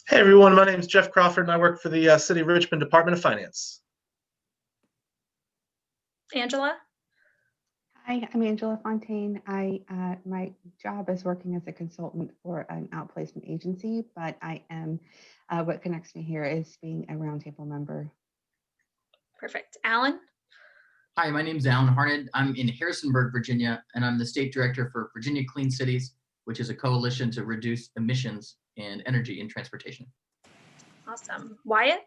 Hey everyone, my name is Jeff Crawford and I work for the City of Richmond Department of Finance. Angela. Hi, I'm Angela Fontaine. My job is working as a consultant for an outplacement agency, but I am what connects me here is being a roundtable member. Perfect. Alan. Hi, my name is Alan Harned. I'm in Harrisonburg, Virginia, and I'm the state director for Virginia Clean Cities, which is a coalition to reduce emissions and energy in transportation. Awesome. Wyatt.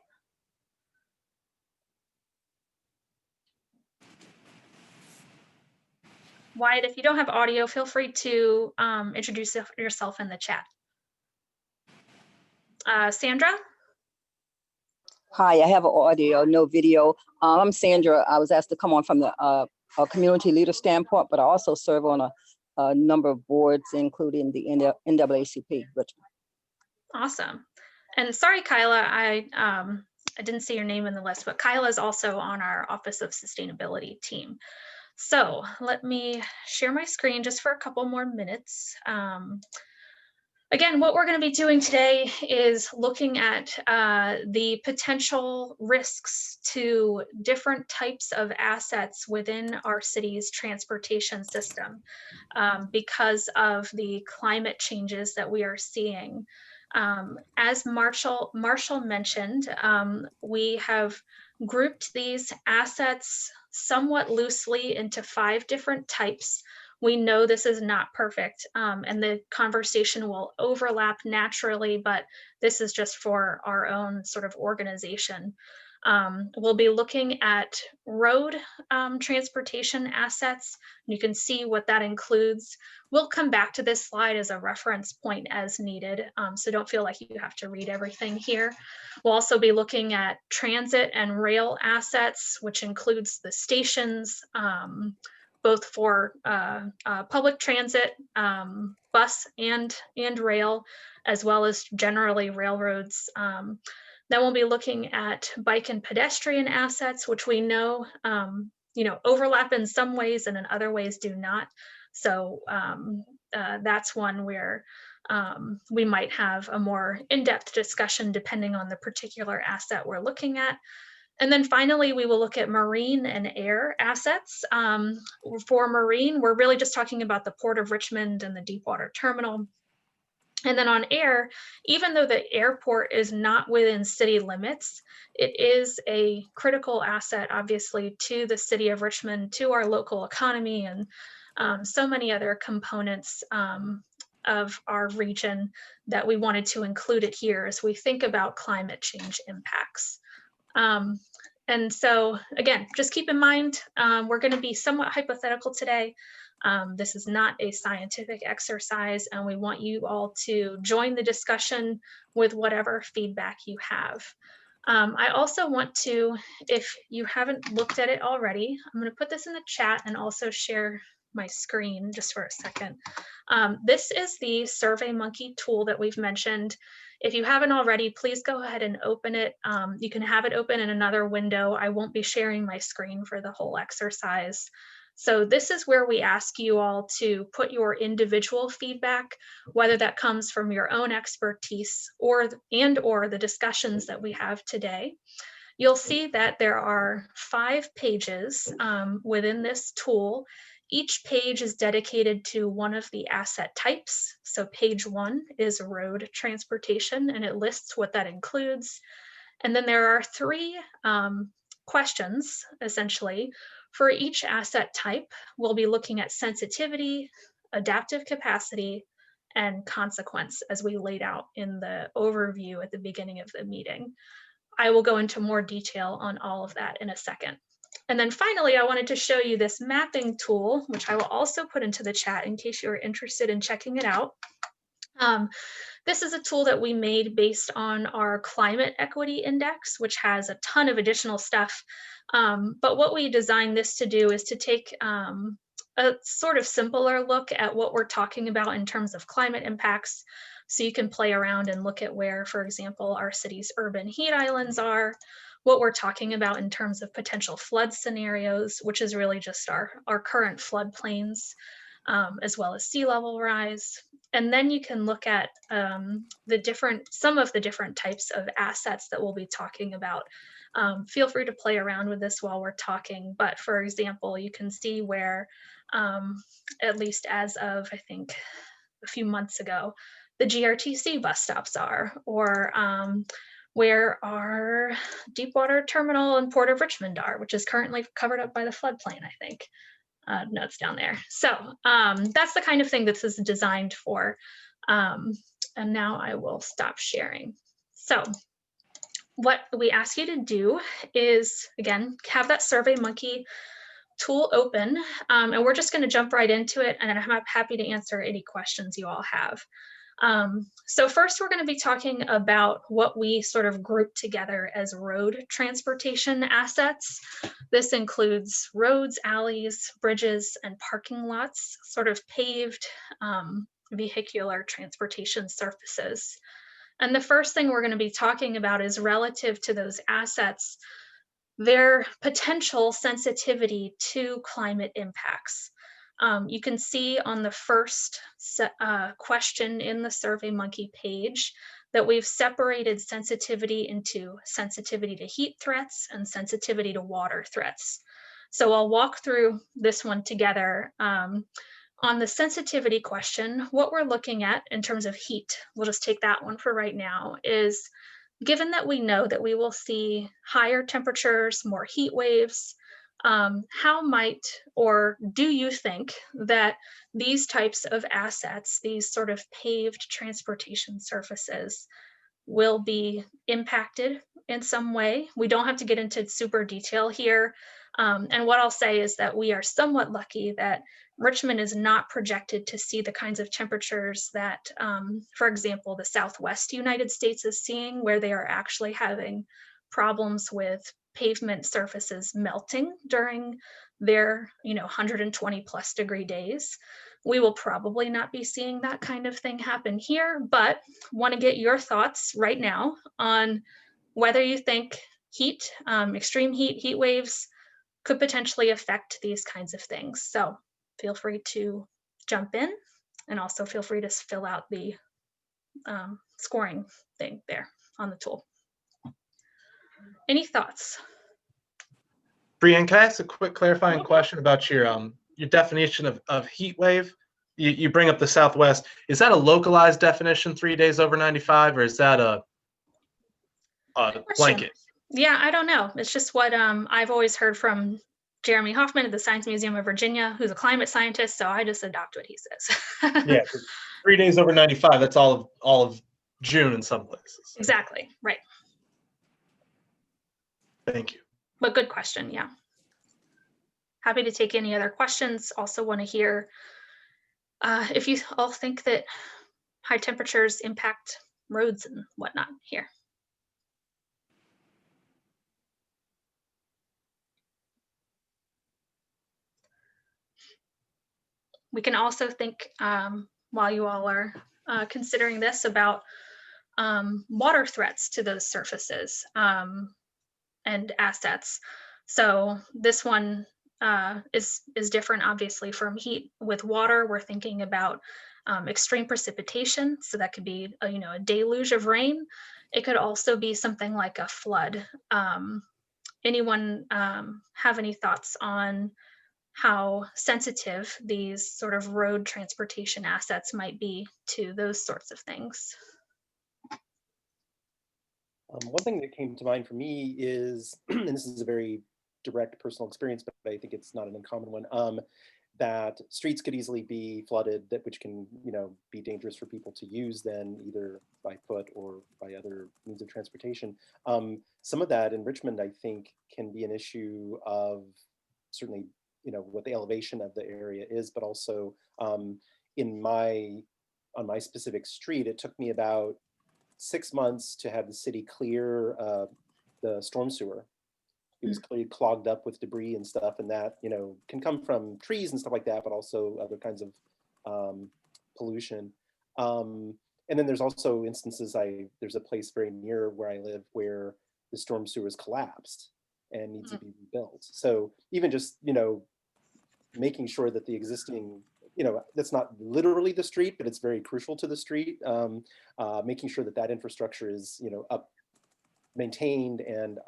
Wyatt, if you don't have audio, feel free to introduce yourself in the chat. Sandra. Hi, I have audio, no video. I'm Sandra. I was asked to come on from the a community leader standpoint, but I also serve on a number of boards, including the NAACP Richmond. Awesome. And sorry, Kyla, I didn't see your name in the list, but Kyla is also on our Office of Sustainability team. So let me share my screen just for a couple more minutes. Again, what we're going to be doing today is looking at the potential risks to different types of assets within our city's transportation system because of the climate changes that we are seeing. As Marshall mentioned, we have grouped these assets somewhat loosely into 5 different types. We know this is not perfect, and the conversation will overlap naturally, but this is just for our own sort of organization. We'll be looking at road transportation assets. You can see what that includes. We'll come back to this slide as a reference point as needed, so don't feel like you have to read everything here. We'll also be looking at transit and rail assets, which includes the stations, both for public transit, bus and rail, as well as generally railroads. Then we'll be looking at bike and pedestrian assets, which we know, overlap in some ways and in other ways do not. So that's one where we might have a more in-depth discussion depending on the particular asset we're looking at. And then finally, we will look at marine and air assets. For marine, we're really just talking about the Port of Richmond and the Deepwater Terminal. And then on air, even though the airport is not within city limits, it is a critical asset, obviously, to the city of Richmond, to our local economy, and so many other components of our region that we wanted to include it here as we think about climate change impacts. And so again, just keep in mind, we're going to be somewhat hypothetical today. This is not a scientific exercise, and we want you all to join the discussion with whatever feedback you have. I also want to, if you haven't looked at it already, I'm going to put this in the chat and also share my screen just for a second. This is the SurveyMonkey tool that we've mentioned. If you haven't already, please go ahead and open it. You can have it open in another window. I won't be sharing my screen for the whole exercise. So this is where we ask you all to put your individual feedback, whether that comes from your own expertise or the discussions that we have today. You'll see that there are 5 pages within this tool. Each page is dedicated to one of the asset types. So page 1 is road transportation, and it lists what that includes. And then there are 3 questions, essentially. For each asset type, we'll be looking at sensitivity, adaptive capacity, and consequence, as we laid out in the overview at the beginning of the meeting. I will go into more detail on all of that in a second. And then finally, I wanted to show you this mapping tool, which I will also put into the chat in case you're interested in checking it out. This is a tool that we made based on our climate equity index, which has a ton of additional stuff. But what we designed this to do is to take a sort of simpler look at what we're talking about in terms of climate impacts. So you can play around and look at where, for example, our city's urban heat islands are, what we're talking about in terms of potential flood scenarios, which is really just our current floodplains, as well as sea level rise. And then you can look at some of the different types of assets that we'll be talking about. Feel free to play around with this while we're talking, but for example, you can see where, at least as of, I think, a few months ago, the GRTC bus stops are, or where our Deepwater Terminal and Port of Richmond are, which is currently covered up by the floodplain, I think. Notes down there. So that's the kind of thing that this is designed for. And now I will stop sharing. So what we ask you to do is, again, have that SurveyMonkey tool open, and we're just going to jump right into it, and I'm happy to answer any questions you all have. So first, we're going to be talking about what we sort of group together as road transportation assets. This includes roads, alleys, bridges, and parking lots, sort of paved vehicular transportation surfaces. And the first thing we're going to be talking about is relative to those assets, their potential sensitivity to climate impacts. You can see on the first question in the SurveyMonkey page that we've separated sensitivity into sensitivity to heat threats and sensitivity to water threats. So I'll walk through this one together. On the sensitivity question, what we're looking at in terms of heat, we'll just take that one for right now, is given that we know that we will see higher temperatures, more heat waves, how might, or do you think that these types of assets, these sort of paved transportation surfaces, will be impacted in some way? We don't have to get into super detail here. And what I'll say is that we are somewhat lucky that Richmond is not projected to see the kinds of temperatures that, for example, the Southwest United States is seeing, where they are actually having problems with pavement surfaces melting during their 120 plus degree days. We will probably not be seeing that kind of thing happen here, but want to get your thoughts right now on whether you think heat, extreme heat waves could potentially affect these kinds of things. So feel free to jump in, and also feel free to fill out the scoring thing there on the tool. Any thoughts? Brianne, can I ask a quick clarifying question about your definition of heat wave? You bring up the Southwest. Is that a localized definition, 3 days over 95, or is that a blanket? Yeah, I don't know. It's just what I've always heard from Jeremy Hoffman at the Science Museum of Virginia, who's a climate scientist, so I just adopt what he says. Yeah, 3 days over 95, that's all of June in some places. Exactly, right. Thank you. But good question, yeah. Happy to take any other questions. Also want to hear if you all think that high temperatures impact roads and whatnot here. We can also think, while you all are considering this, about water threats to those surfaces and assets. So this one is different, obviously, from heat. With water, we're thinking about extreme precipitation. So that could be a deluge of rain. It could also be something like a flood. Anyone have any thoughts on how sensitive these sort of road transportation assets might be to those sorts of things? One thing that came to mind for me is, and this is a very direct personal experience, but I think it's not an uncommon one, that streets could easily be flooded, that which can, you know, be dangerous for people to use then either by foot or by other means of transportation. Some of that in Richmond, I think, can be an issue of certainly, you know, what the elevation of the area is, but also on my specific street, it took me about 6 months to have the city clear the storm sewer. It was clearly clogged up with debris and stuff, and that, you know, can come from trees and stuff like that, but also other kinds of pollution. And then there's also instances, there's a place very near where I live where the storm sewer is collapsed and needs to be rebuilt. So even just, you know, making sure that the existing, you know, that's not literally the street, but it's very crucial to the street. Making sure that that infrastructure is, you know, maintained and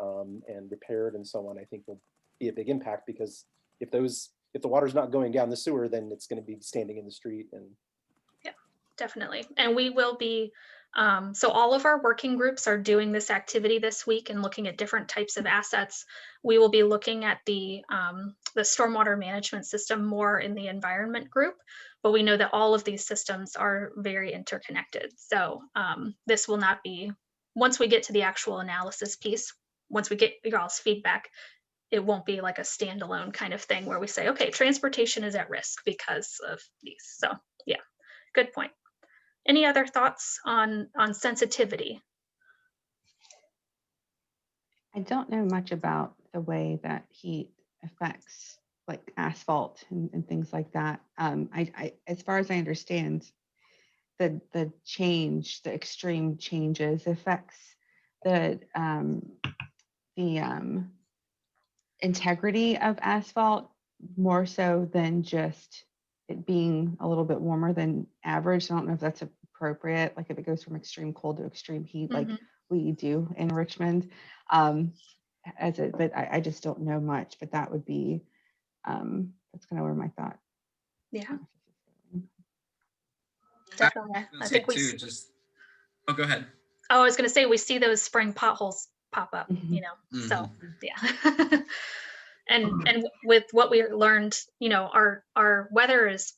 repaired and so on, I think will be a big impact, because if the water's not going down the sewer, then it's going to be standing in the street. And yeah, definitely. And we will be, so all of our working groups are doing this activity this week and looking at different types of assets. We will be looking at the stormwater management system more in the environment group, but we know that all of these systems are very interconnected. So this will not be, once we get to the actual analysis piece, once we get your all's feedback, it won't be like a standalone kind of thing where we say, okay, transportation is at risk because of these. So yeah, good point. Any other thoughts on sensitivity? I don't know much about the way that heat affects like asphalt and things like that. I as far as I understand, the extreme changes affects the integrity of asphalt more so than just it being a little bit warmer than average. I don't know if that's appropriate, like if it goes from extreme cold to extreme heat, like we do in Richmond. But I just don't know much, but that would be, that's kind of where my thought. Yeah. Definitely. I think we see, oh, go ahead. Oh, I was going to say, we see those spring potholes pop up, you know, so yeah. And with what we learned, you know, our weather is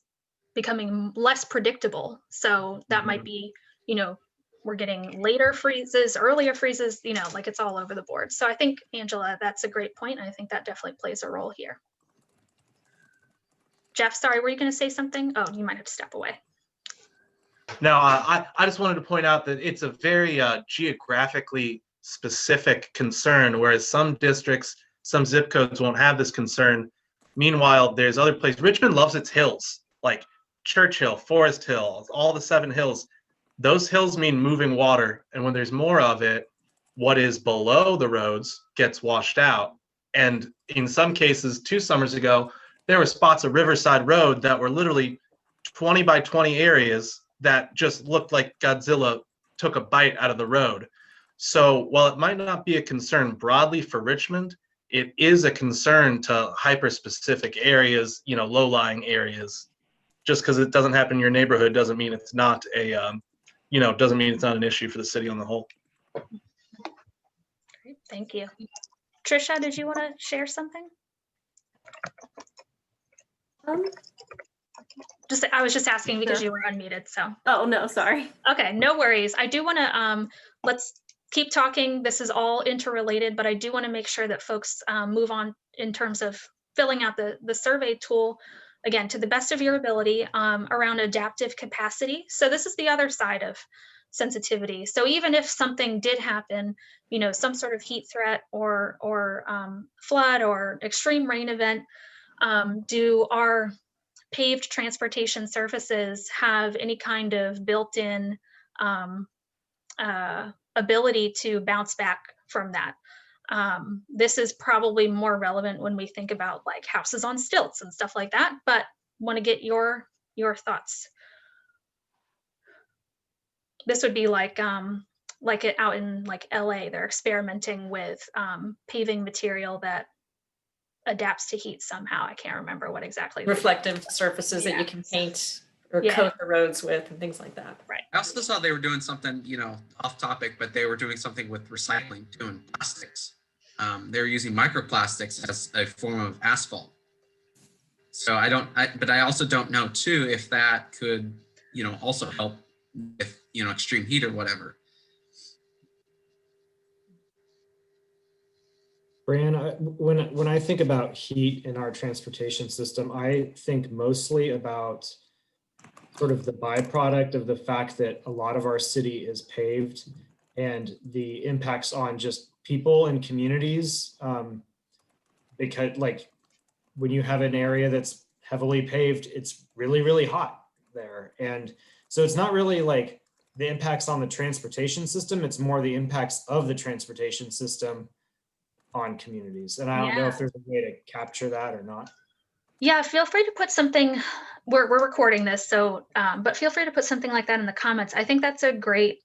becoming less predictable. So that might be, you know, we're getting later freezes, earlier freezes, you know, like it's all over the board. So I think, Angela, that's a great point. I think that definitely plays a role here. Jeff, sorry, were you going to say something? Oh, you might have to step away. No, I just wanted to point out that it's a very geographically specific concern, whereas some districts, some zip codes won't have this concern. Meanwhile, there's other places. Richmond loves its hills, like Churchill, Forest Hill, all the 7 hills. Those hills mean moving water, and when there's more of it, what is below the roads gets washed out. And in some cases, 2 summers ago, there were spots of Riverside Road that were literally 20 by 20 areas that just looked like Godzilla took a bite out of the road. So while it might not be a concern broadly for Richmond, it is a concern to hyper-specific areas, you know, low-lying areas. Just because it doesn't happen in your neighborhood doesn't mean it's not a, you know, doesn't mean it's not an issue for the city on the whole. Great, thank you. Trisha, did you want to share something? I was just asking because you were unmuted, so. Oh, no, sorry. Okay, no worries. I do want to, let's keep talking. This is all interrelated, but I do want to make sure that folks move on in terms of filling out the survey tool, again, to the best of your ability around adaptive capacity. So this is the other side of sensitivity. So even if something did happen, you know, some sort of heat threat or flood or extreme rain event, do our paved transportation surfaces have any kind of built-in ability to bounce back from that? This is probably more relevant when we think about like houses on stilts and stuff like that, but want to get your thoughts. This would be like it out in like LA, they're experimenting with paving material that adapts to heat somehow. I can't remember what exactly. Reflective surfaces that you can paint or coat the roads with and things like that. Right. I also saw they were doing something, you know, off topic, but they were doing something with recycling too, and plastics. They were using microplastics as a form of asphalt. So but I also don't know too if that could, also help with, extreme heat or whatever. Brian, when I think about heat in our transportation system, I think mostly about sort of the byproduct of the fact that a lot of our city is paved and the impacts on just people and communities. Because like when you have an area that's heavily paved, it's really, really hot there. And so it's not really like the impacts on the transportation system, it's more the impacts of the transportation system on communities. And I don't know if there's a way to capture that or not. Yeah, feel free to put something, we're recording this, so, but feel free to put something like that in the comments. I think that's a great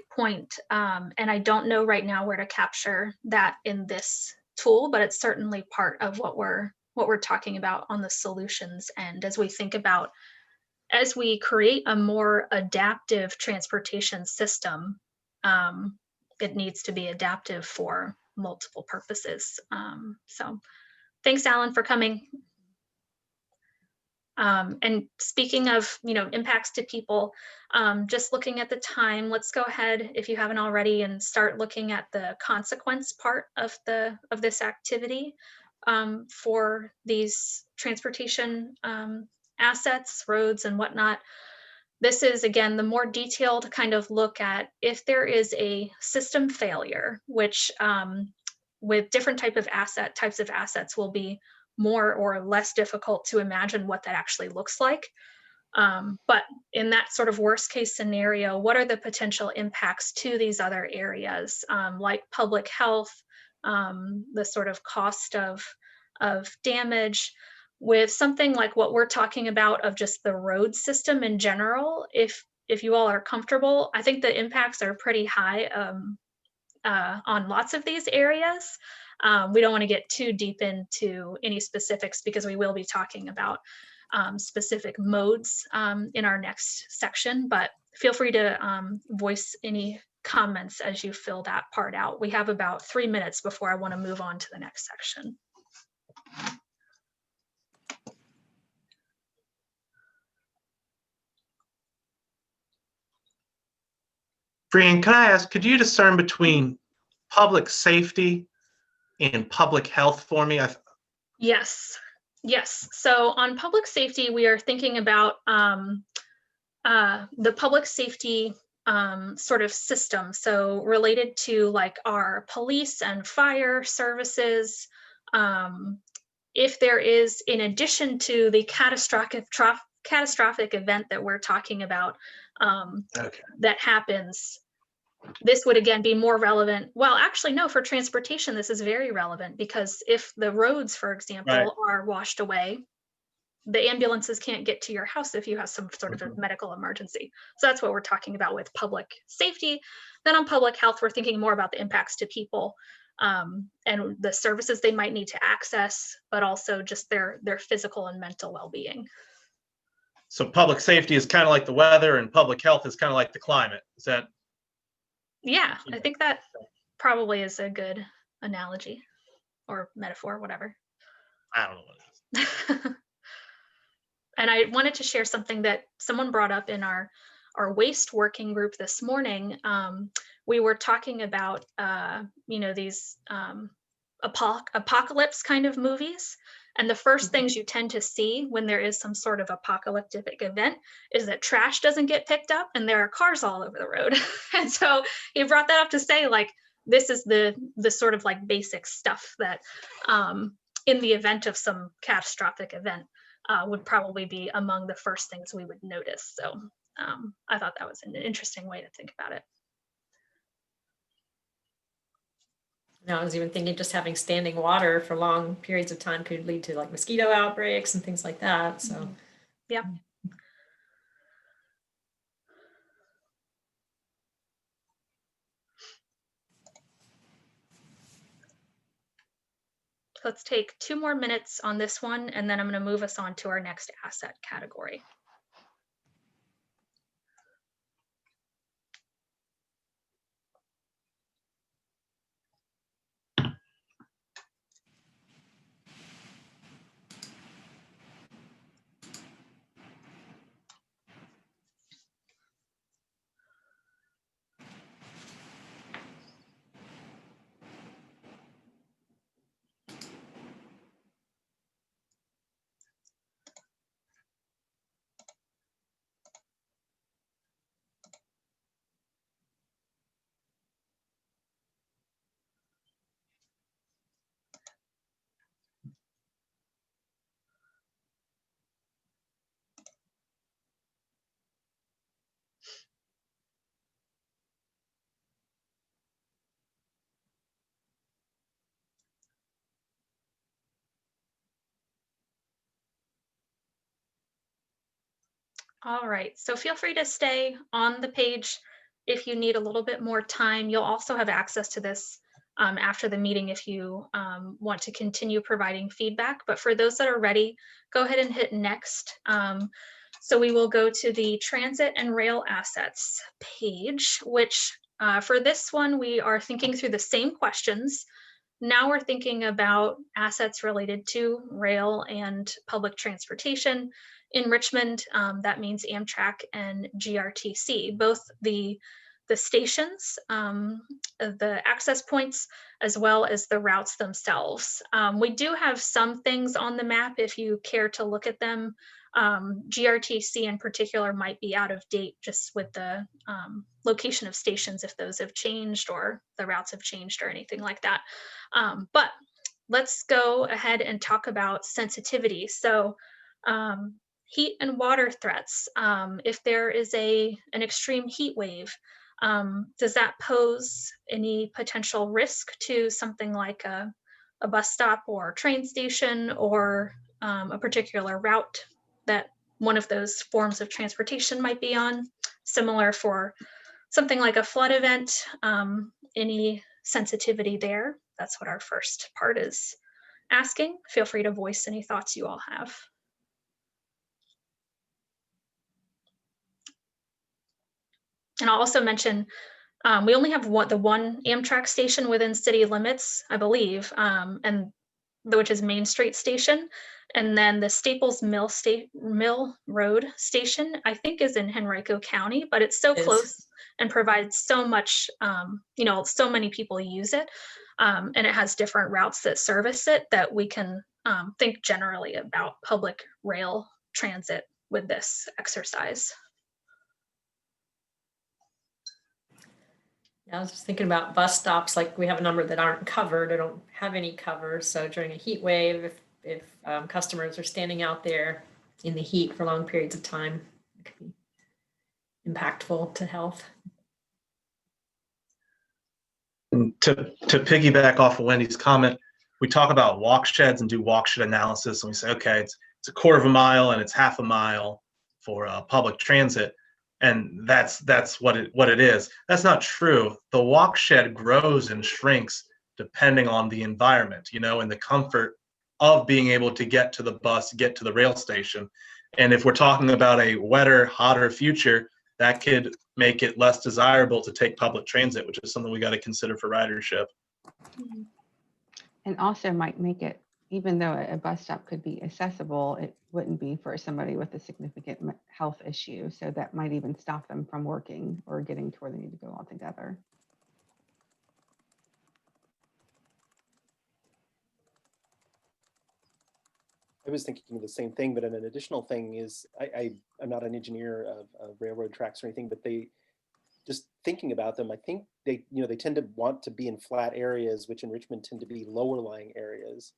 point. And I don't know right now where to capture that in this tool, but it's certainly part of what we're talking about on the solutions. And as we think about, as we create a more adaptive transportation system, it needs to be adaptive for multiple purposes. So thanks, Alan, for coming. And speaking of, impacts to people, just looking at the time, let's go ahead, if you haven't already, and start looking at the consequence part of this activity for these transportation assets, roads, and whatnot. This is, again, the more detailed kind of look at if there is a system failure, which with different types of assets will be more or less difficult to imagine what that actually looks like. But in that sort of worst case scenario, what are the potential impacts to these other areas, like public health, the sort of cost of damage? With something like what we're talking about of just the road system in general, if you all are comfortable, I think the impacts are pretty high on lots of these areas. We don't want to get too deep into any specifics because we will be talking about specific modes in our next section, but feel free to voice any comments as you fill that part out. We have about 3 minutes before I want to move on to the next section. Brian, can I ask, could you discern between public safety and public health for me? Yes. So on public safety, we are thinking about the public safety sort of system. So related to like our police and fire services. If there is, in addition to the catastrophic event that we're talking about, that happens, this would again be more relevant. Well, actually, no, for transportation, this is very relevant because if the roads, for example, are washed away, the ambulances can't get to your house if you have some sort of a medical emergency. So that's what we're talking about with public safety. Then on public health, we're thinking more about the impacts to people and the services they might need to access, but also just their physical and mental well-being. So public safety is kind of like the weather and public health is kind of like the climate. Is that? Yeah, I think that probably is a good analogy or metaphor, whatever. I don't know what it is. And I wanted to share something that someone brought up in our waste working group this morning. We were talking about, these apocalypse kind of movies. And the first things you tend to see when there is some sort of apocalyptic event is that trash doesn't get picked up and there are cars all over the road. And so he brought that up to say, like, this is the sort of like basic stuff that in the event of some catastrophic event would probably be among the first things we would notice. So I thought that was an interesting way to think about it. No, I was even thinking just having standing water for long periods of time could lead to like mosquito outbreaks and things like that. So, yeah. Let's take 2 more minutes on this one, and then I'm going to move us on to our next asset category. All right, so feel free to stay on the page if you need a little bit more time. You'll also have access to this after the meeting if you want to continue providing feedback. But for those that are ready, go ahead and hit next. So we will go to the transit and rail assets page, which for this one, we are thinking through the same questions. Now we're thinking about assets related to rail and public transportation. In Richmond, that means Amtrak and GRTC, both the stations, the access points, as well as the routes themselves. We do have some things on the map if you care to look at them. GRTC in particular might be out of date just with the location of stations if those have changed or the routes have changed or anything like that. But let's go ahead and talk about sensitivity. So heat and water threats. If there is an extreme heat wave, does that pose any potential risk to something like a bus stop or train station or a particular route that one of those forms of transportation might be on? Similar for something like a flood event, any sensitivity there? That's what our first part is asking. Feel free to voice any thoughts you all have. And I'll also mention, we only have the one Amtrak station within city limits, I believe, and which is Main Street Station. And then the Staples Mill Road Station, I think, is in Henrico County, but it's so close and provides so much, so many people use it. And it has different routes that service it that we can think generally about public rail transit with this exercise. I was just thinking about bus stops, like we have a number that aren't covered or don't have any cover. So during a heat wave, if customers are standing out there in the heat for long periods of time, it could be impactful to health. And to piggyback off of Wendy's comment, we talk about walk sheds and do walk shed analysis, and we say, okay, it's a quarter of a mile and it's half a mile for public transit. And that's what it is. That's not true. The walk shed grows and shrinks depending on the environment, and the comfort of being able to get to the bus, get to the rail station. And if we're talking about a wetter, hotter future, that could make it less desirable to take public transit, which is something we got to consider for ridership. And also might make it, even though a bus stop could be accessible, it wouldn't be for somebody with a significant health issue. So that might even stop them from working or getting to where they need to go altogether. I was thinking the same thing, but an additional thing is I'm not an engineer of railroad tracks or anything, but they just thinking about them, I think they tend to want to be in flat areas, which in Richmond tend to be lower lying areas.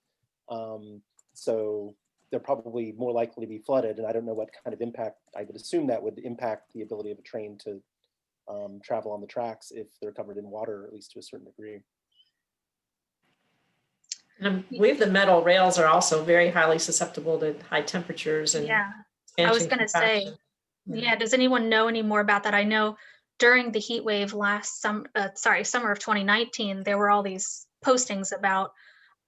So they're probably more likely to be flooded. And I don't know what kind of impact, I would assume that would impact the ability of a train to travel on the tracks if they're covered in water, at least to a certain degree. And I believe the metal rails are also very highly susceptible to high temperatures. And yeah, I was going to say, yeah. Does anyone know any more about that? I know during the heat wave summer of 2019, there were all these postings about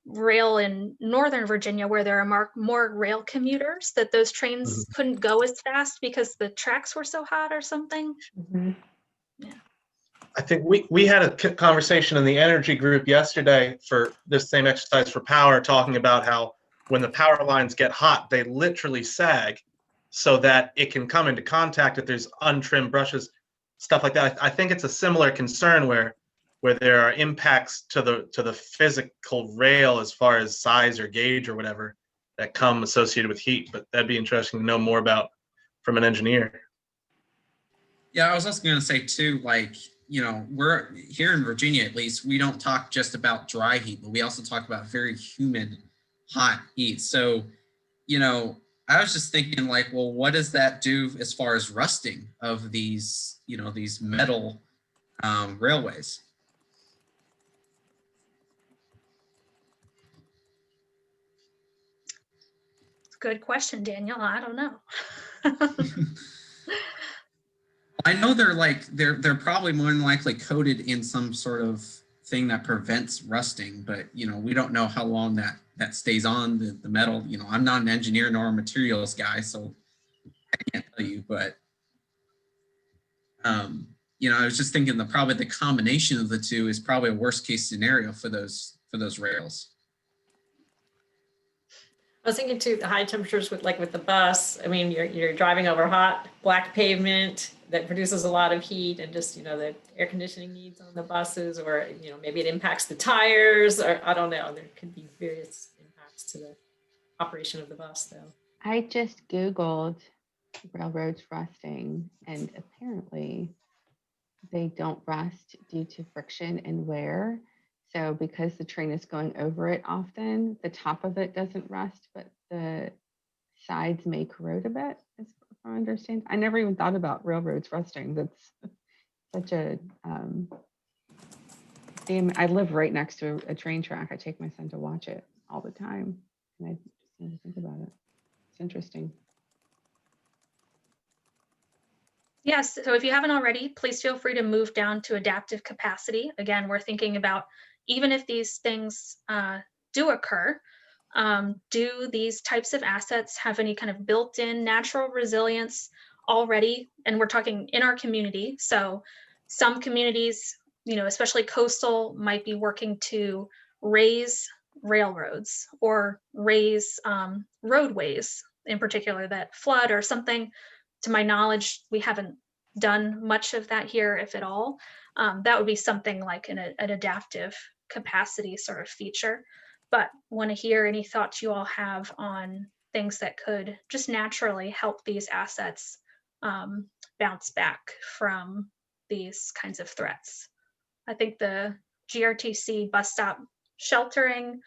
rail in Northern Virginia where there are more rail commuters, that those trains couldn't go as fast because the tracks were so hot or something. Yeah. I think we had a conversation in the energy group yesterday for this same exercise for power, talking about how when the power lines get hot, they literally sag so that it can come into contact if there's untrimmed brushes, stuff like that. I think it's a similar concern where there are impacts to the physical rail as far as size or gauge or whatever that come associated with heat. But that'd be interesting to know more about from an engineer. Yeah, I was also going to say too, like, we're here in Virginia, at least, we don't talk just about dry heat, but we also talk about very humid, hot heat. So, I was just thinking like, well, what does that do as far as rusting of these, these metal railways? Good question, Daniel. I don't know. I know they're probably more than likely coated in some sort of thing that prevents rusting, but we don't know how long that stays on the metal. I'm not an engineer nor a materials guy, so I can't tell you, but I was just thinking that probably the combination of the two is probably a worst case scenario for those rails. I was thinking too, the high temperatures with the bus. I mean, you're driving over hot black pavement that produces a lot of heat, and just the air conditioning needs on the buses, or maybe it impacts the tires, or I don't know. There could be various impacts to the operation of the bus, though. I just Googled railroads rusting, and apparently they don't rust due to friction and wear. So because the train is going over it often, the top of it doesn't rust, but the sides may corrode a bit, if I understand. I never even thought about railroads rusting. That's such a I live right next to a train track. I take my son to watch it all the time, and I just never think about it. It's interesting. Yes, so if you haven't already, please feel free to move down to adaptive capacity. Again, we're thinking about, even if these things do occur, do these types of assets have any kind of built-in natural resilience already? And we're talking in our community. So some communities, especially coastal, might be working to raise railroads or raise roadways in particular that flood or something. To my knowledge, we haven't done much of that here, if at all. That would be something like an adaptive capacity sort of feature. But want to hear any thoughts you all have on things that could just naturally help these assets bounce back from these kinds of threats. I think the GRTC bus stop sheltering,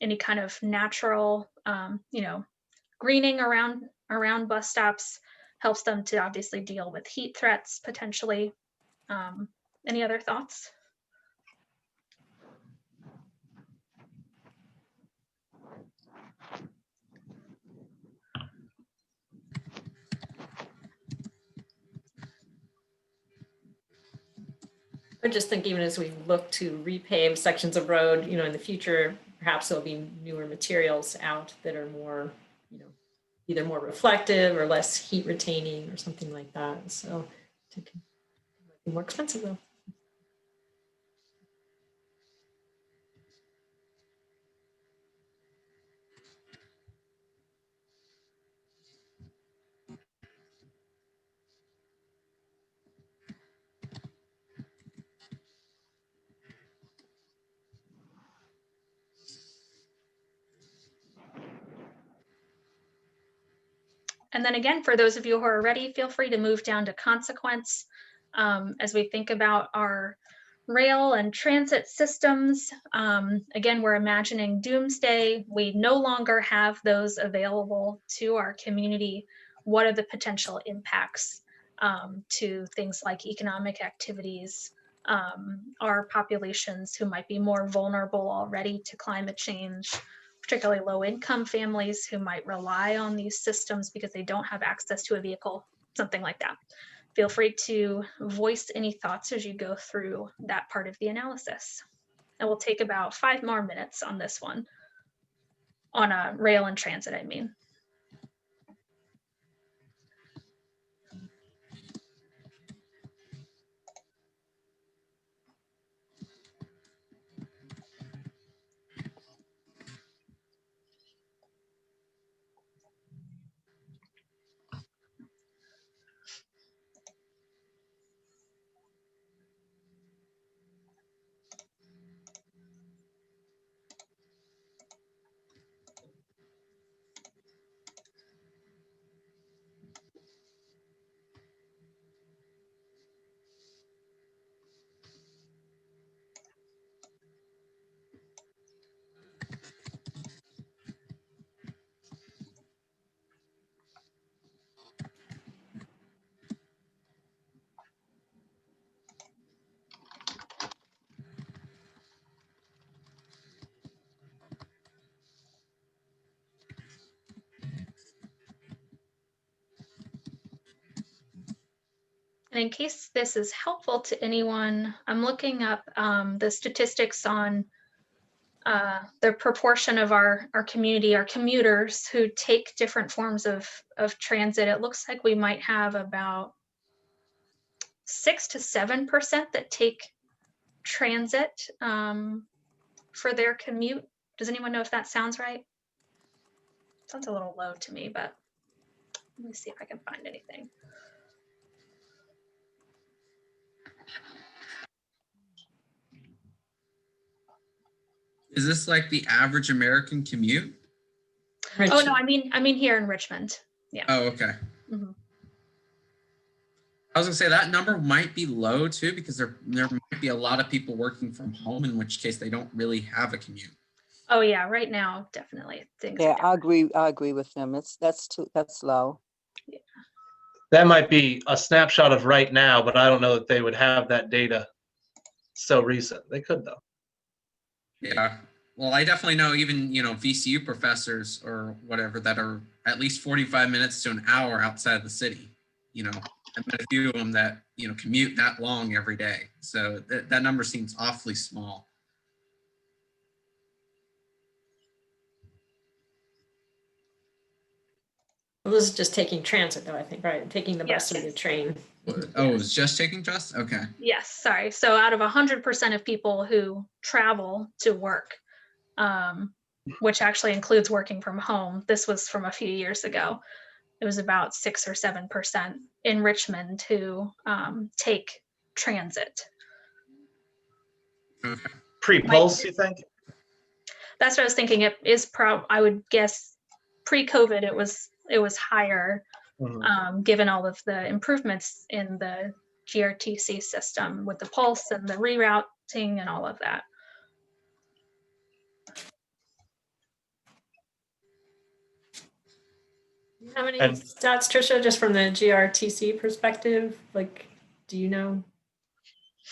any kind of natural, greening around bus stops helps them to obviously deal with heat threats potentially. Any other thoughts? I just think even as we look to repave sections of road, in the future, perhaps there'll be newer materials out that are more, either more reflective or less heat retaining or something like that. So it can be more expensive though. And then again, for those of you who are ready, feel free to move down to consequence. As we think about our rail and transit systems, again, we're imagining doomsday. We no longer have those available to our community. What are the potential impacts to things like economic activities, our populations who might be more vulnerable already to climate change, particularly low-income families who might rely on these systems because they don't have access to a vehicle, something like that. Feel free to voice any thoughts as you go through that part of the analysis. And we'll take about 5 more minutes on this one, on a rail and transit, I mean. And in case this is helpful to anyone, I'm looking up the statistics on the proportion of our community, our commuters who take different forms of transit. It looks like we might have about 6 to 7% that take transit for their commute. Does anyone know if that sounds right? Sounds a little low to me, but let me see if I can find anything. Is this like the average American commute? Oh no, I mean here in Richmond. Yeah. Oh, okay. Mhm. I was gonna say that number might be low too, because there might be a lot of people working from home, in which case they don't really have a commute. Oh yeah, right now definitely things. Yeah, I agree with them. That's low. That might be a snapshot of right now, but I don't know that they would have that data so recent. They could though. Yeah. Well, I definitely know even, VCU professors or whatever that are at least 45 minutes to an hour outside of the city. I met a few of them that, commute that long every day. So that number seems awfully small. Well, this is just taking transit though, I think, right? Taking the bus or the train. Oh, it was just taking just? Okay. Yes, sorry. So out of 100% of people who travel to work, which actually includes working from home, this was from a few years ago. It was about 6 or 7% in Richmond who take transit. Pre-pulse, you think? That's what I was thinking. It is I would guess pre-COVID it was higher, given all of the improvements in the GRTC system with the pulse and the rerouting and all of that. How many stats, Trisha, just from the GRTC perspective? Like, do you know? I'm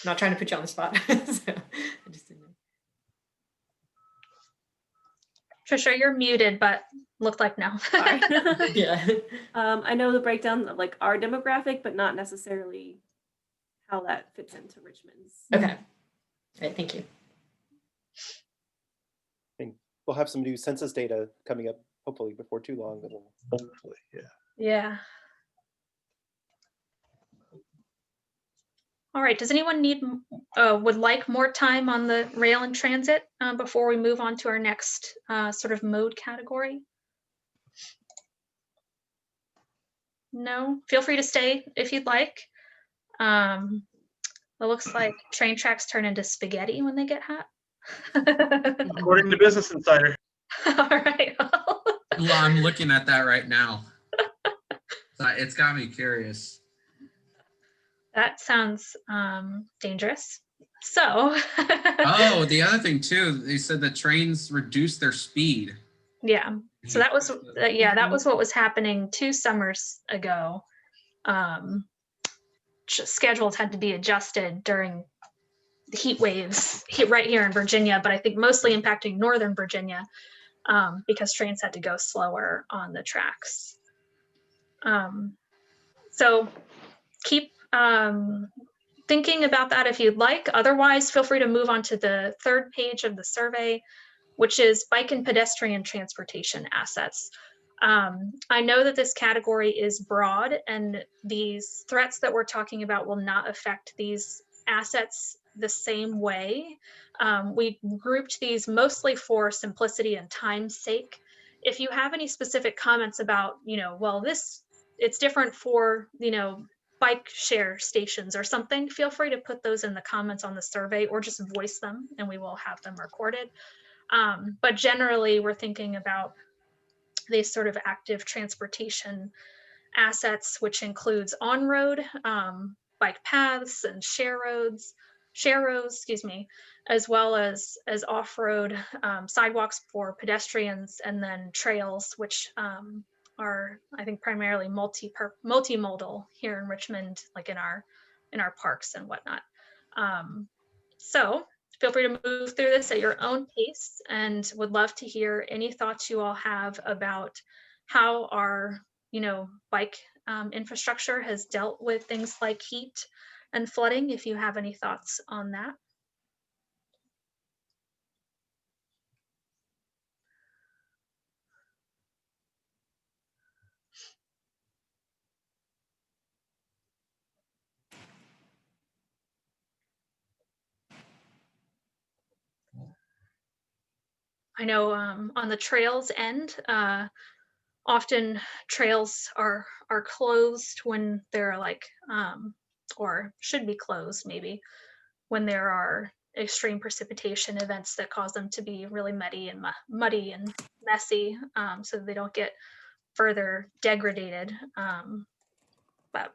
not trying to put you on the spot. So, I just didn't know. Trisha, you're muted, but looked like no. Sorry. Yeah. I know the breakdown of like our demographic, but not necessarily how that fits into Richmond's. Okay. All right, thank you. And we'll have some new census data coming up, hopefully before too long. Hopefully, yeah. Yeah. All right, does anyone would like more time on the rail and transit before we move on to our next sort of mode category? No, feel free to stay if you'd like. It looks like train tracks turn into spaghetti when they get hot. According to Business Insider. All right. Well, I'm looking at that right now. It's got me curious. That sounds dangerous. So. Oh, the other thing too, they said that trains reduce their speed. Yeah. So that was that was what was happening 2 summers ago. Schedules had to be adjusted during the heat waves right here in Virginia, but I think mostly impacting Northern Virginia because trains had to go slower on the tracks. So keep thinking about that if you'd like. Otherwise, feel free to move on to the 3rd page of the survey, which is bike and pedestrian transportation assets. I know that this category is broad and these threats that we're talking about will not affect these assets the same way. We grouped these mostly for simplicity and time's sake. If you have any specific comments about, well, it's different for, bike share stations or something, feel free to put those in the comments on the survey or just voice them and we will have them recorded. But generally, we're thinking about these sort of active transportation assets, which includes on-road bike paths and share roads, as well as off-road sidewalks for pedestrians, and then trails, which are, I think, primarily multimodal here in Richmond, like in our parks and whatnot. So feel free to move through this at your own pace, and would love to hear any thoughts you all have about how our, bike infrastructure has dealt with things like heat and flooding, if you have any thoughts on that. I know on the trails end, often trails are closed when they're like, or should be closed maybe, when there are extreme precipitation events that cause them to be really muddy and messy, so they don't get further degraded. But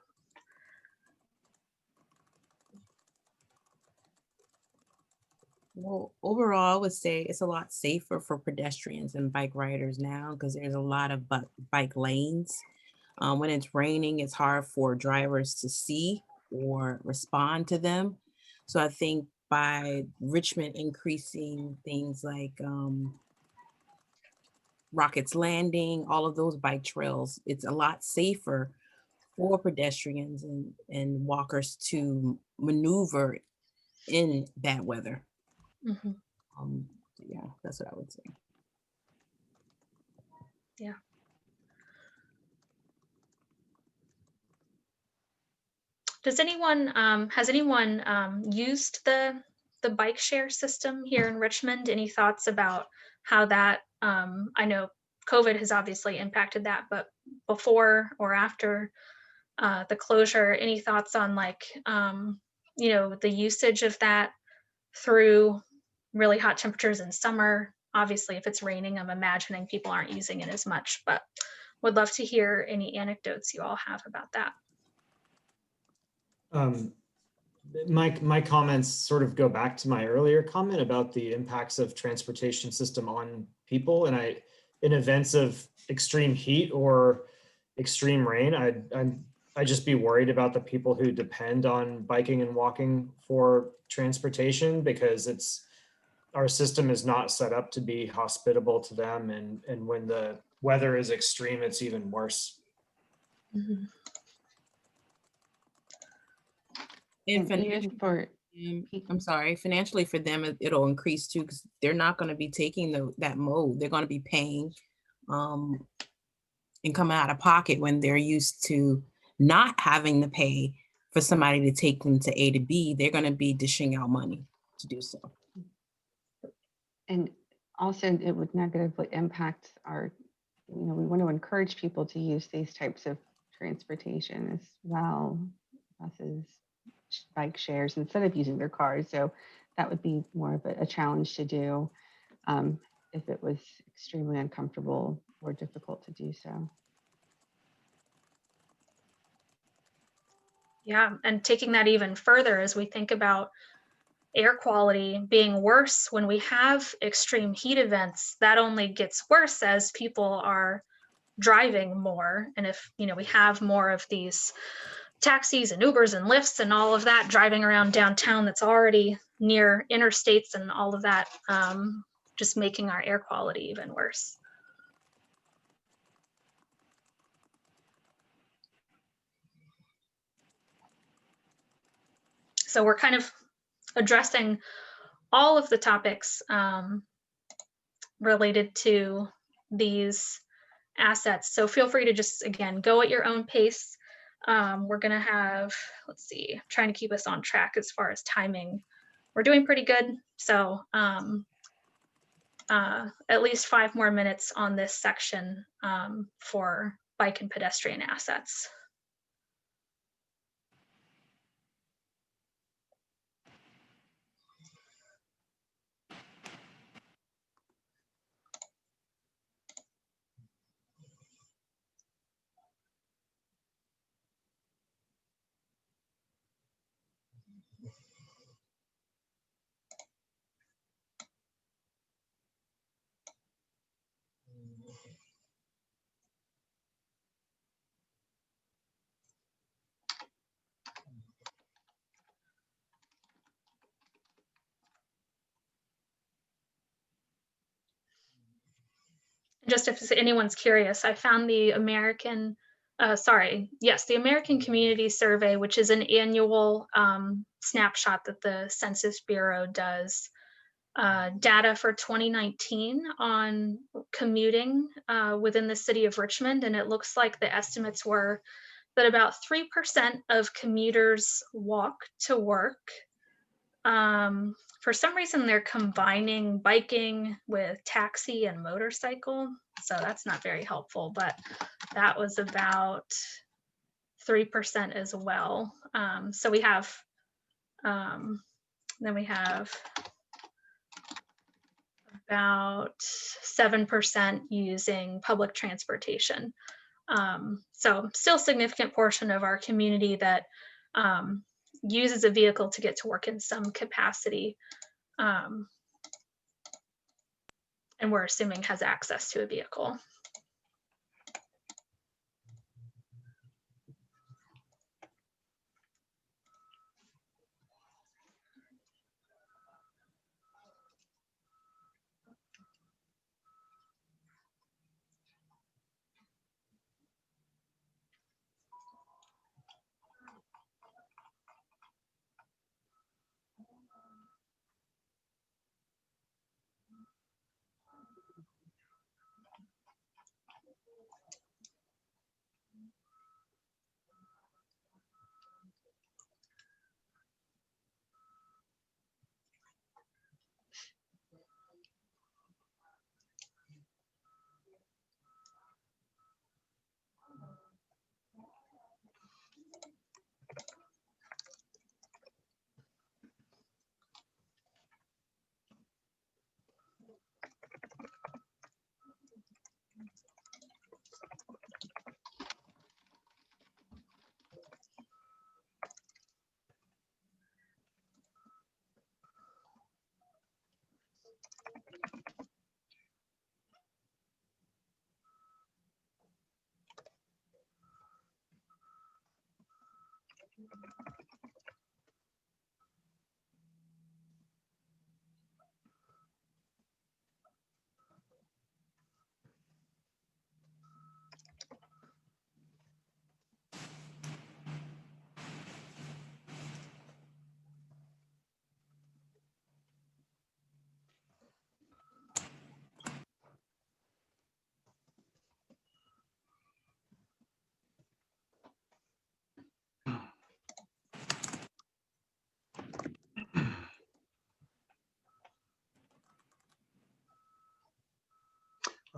Well, overall, I would say it's a lot safer for pedestrians and bike riders now because there's a lot of bike lanes. When it's raining, it's hard for drivers to see or respond to them. So I think by Richmond increasing things like Rockets Landing, all of those bike trails, it's a lot safer for pedestrians and walkers to maneuver in bad weather. mhm, Yeah, that's what I would say. yeah. Does anyone, has anyone used the bike share system here in Richmond? Any thoughts about how that, I know COVID has obviously impacted that, but before or after the closure, any thoughts on like, you know, the usage of that through really hot temperatures in summer? Obviously, if it's raining, I'm imagining people aren't using it as much, but would love to hear any anecdotes you all have about that. My comments sort of go back to my earlier comment about the impacts of transportation system on people. And in events of extreme heat or extreme rain, I'd just be worried about the people who depend on biking and walking for transportation, because our system is not set up to be hospitable to them. And when the weather is extreme, it's even worse. Mm-hmm. And even for I'm sorry, financially for them, it'll increase too, because they're not going to be taking that mode. They're going to be paying and coming out of pocket when they're used to not having to pay for somebody to take them to A to B. They're going to be dishing out money to do so. And also it would negatively impact our, we want to encourage people to use these types of transportation as well, buses, bike shares, instead of using their cars. So that would be more of a challenge to do if it was extremely uncomfortable or difficult to do so. Yeah, and taking that even further as we think about air quality being worse when we have extreme heat events, that only gets worse as people are driving more. And if, we have more of these taxis and Ubers and Lyfts and all of that driving around downtown that's already near interstates and all of that, just making our air quality even worse. So we're kind of addressing all of the topics related to these assets. So feel free to just, again, go at your own pace. We're gonna have, let's see, trying to keep us on track as far as timing. We're doing pretty good. So at least 5 more minutes on this section for bike and pedestrian assets. Just if anyone's curious, I found the American the American Community Survey, which is an annual snapshot that the Census Bureau does. Data for 2019 on commuting within the city of Richmond, and it looks like the estimates were that about 3% of commuters walk to work. For some reason, they're combining biking with taxi and motorcycle, so that's not very helpful, but that was about 3% as well. So we have, then we have about 7% using public transportation. So still significant portion of our community that uses a vehicle to get to work in some capacity. And we're assuming has access to a vehicle.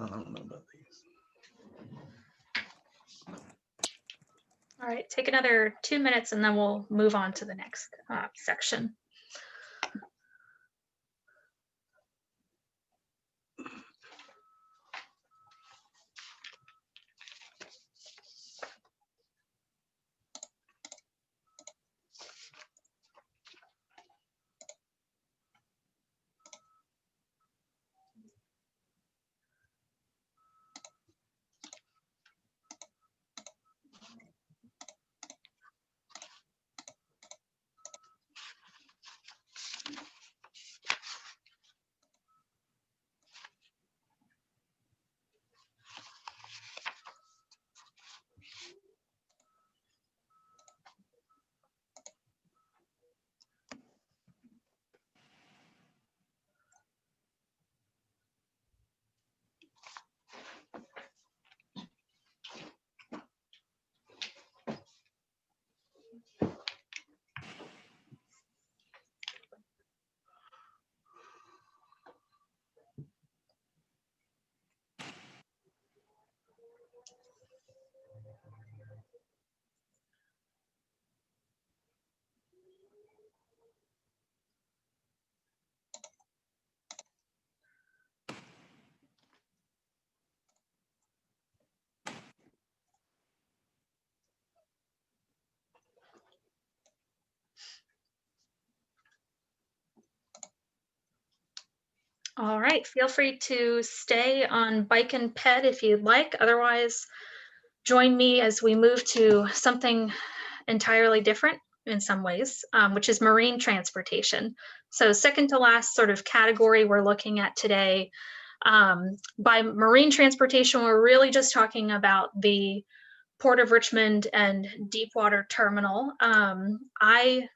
I don't know about these. All right, take another 2 minutes and then we'll move on to the next section. All right, feel free to stay on Bike and Ped if you'd like. Otherwise, join me as we move to something entirely different in some ways, which is marine transportation. So second to last sort of category we're looking at today. By marine transportation, we're really just talking about the Port of Richmond and Deepwater Terminal. I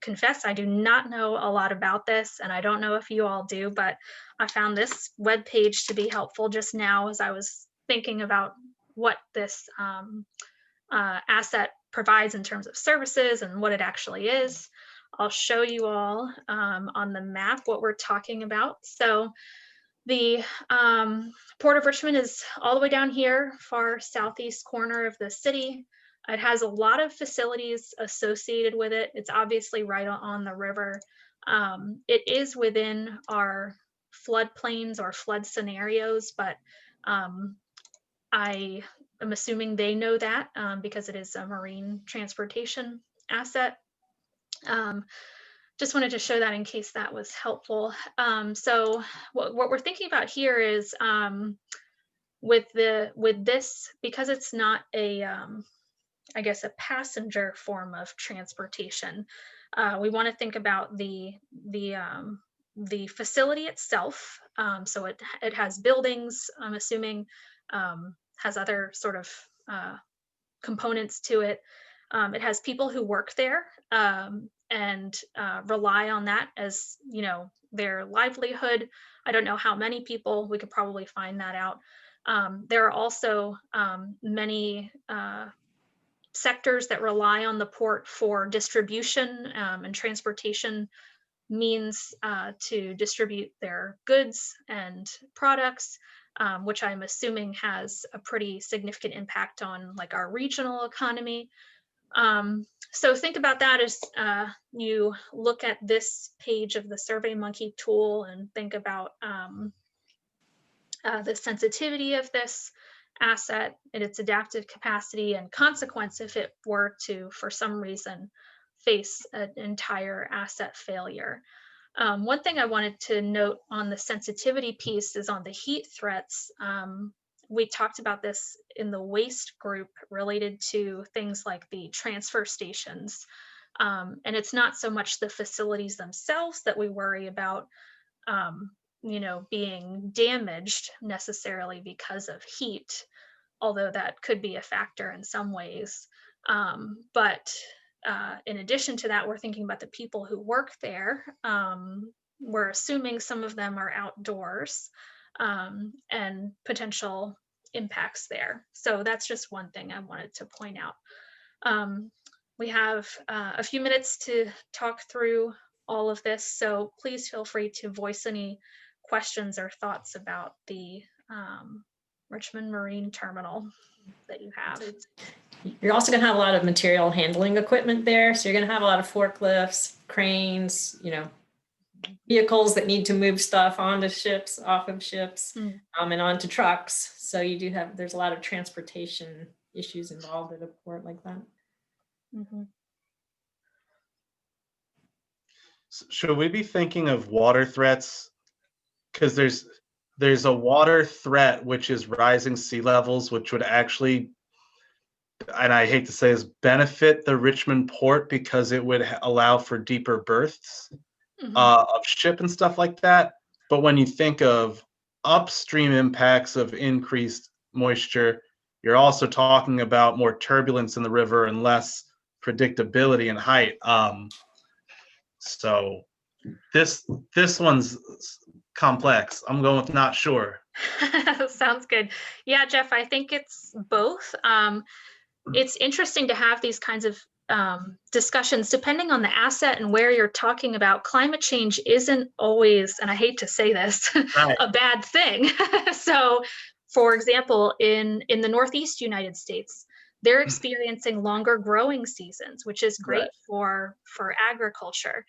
confess I do not know a lot about this, and I don't know if you all do, but I found this webpage to be helpful just now as I was thinking about what this asset provides in terms of services and what it actually is. I'll show you all on the map what we're talking about. So the Port of Richmond is all the way down here, far southeast corner of the city. It has a lot of facilities associated with it. It's obviously right on the river. It is within our floodplains or flood scenarios, but I am assuming they know that because it is a marine transportation asset. Just wanted to show that in case that was helpful. So what we're thinking about here is with this, because it's not a I guess a passenger form of transportation, we want to think about the facility itself. So it has buildings, I'm assuming, has other sort of components to it. It has people who work there and rely on that as, you know, their livelihood. I don't know how many people, we could probably find that out. There are also many sectors that rely on the port for distribution and transportation means to distribute their goods and products, which I'm assuming has a pretty significant impact on like our regional economy. So think about that as you look at this page of the SurveyMonkey tool and think about the sensitivity of this asset and its adaptive capacity and consequence if it were to, for some reason, face an entire asset failure. One thing I wanted to note on the sensitivity piece is on the heat threats. We talked about this in the waste group related to things like the transfer stations. And it's not so much the facilities themselves that we worry about, you know, being damaged necessarily because of heat, although that could be a factor in some ways. But in addition to that, we're thinking about the people who work there. We're assuming some of them are outdoors and potential impacts there. So that's just one thing I wanted to point out. We have a few minutes to talk through all of this, so please feel free to voice any questions or thoughts about the Richmond Marine Terminal that you have. You're also going to have a lot of material handling equipment there. So you're going to have a lot of forklifts, cranes, you know, vehicles that need to move stuff onto ships, off of ships, and onto trucks. So you do have, there's a lot of transportation issues involved at a port like that. Mm-hmm. Should we be thinking of water threats? Because there's a water threat, which is rising sea levels, which would actually, and I hate to say this, benefit the Richmond port because it would allow for deeper berths of ship and stuff like that. But when you think of upstream impacts of increased moisture, you're also talking about more turbulence in the river and less predictability in height. So this one's complex. I'm going with not sure. Sounds good. Yeah, Jeff, I think it's both. It's interesting to have these kinds of discussions depending on the asset and where you're talking about. Climate change isn't always, and I hate to say this, Right. a bad thing. So, for example, in the Northeast United States, they're experiencing longer growing seasons, which is great for agriculture.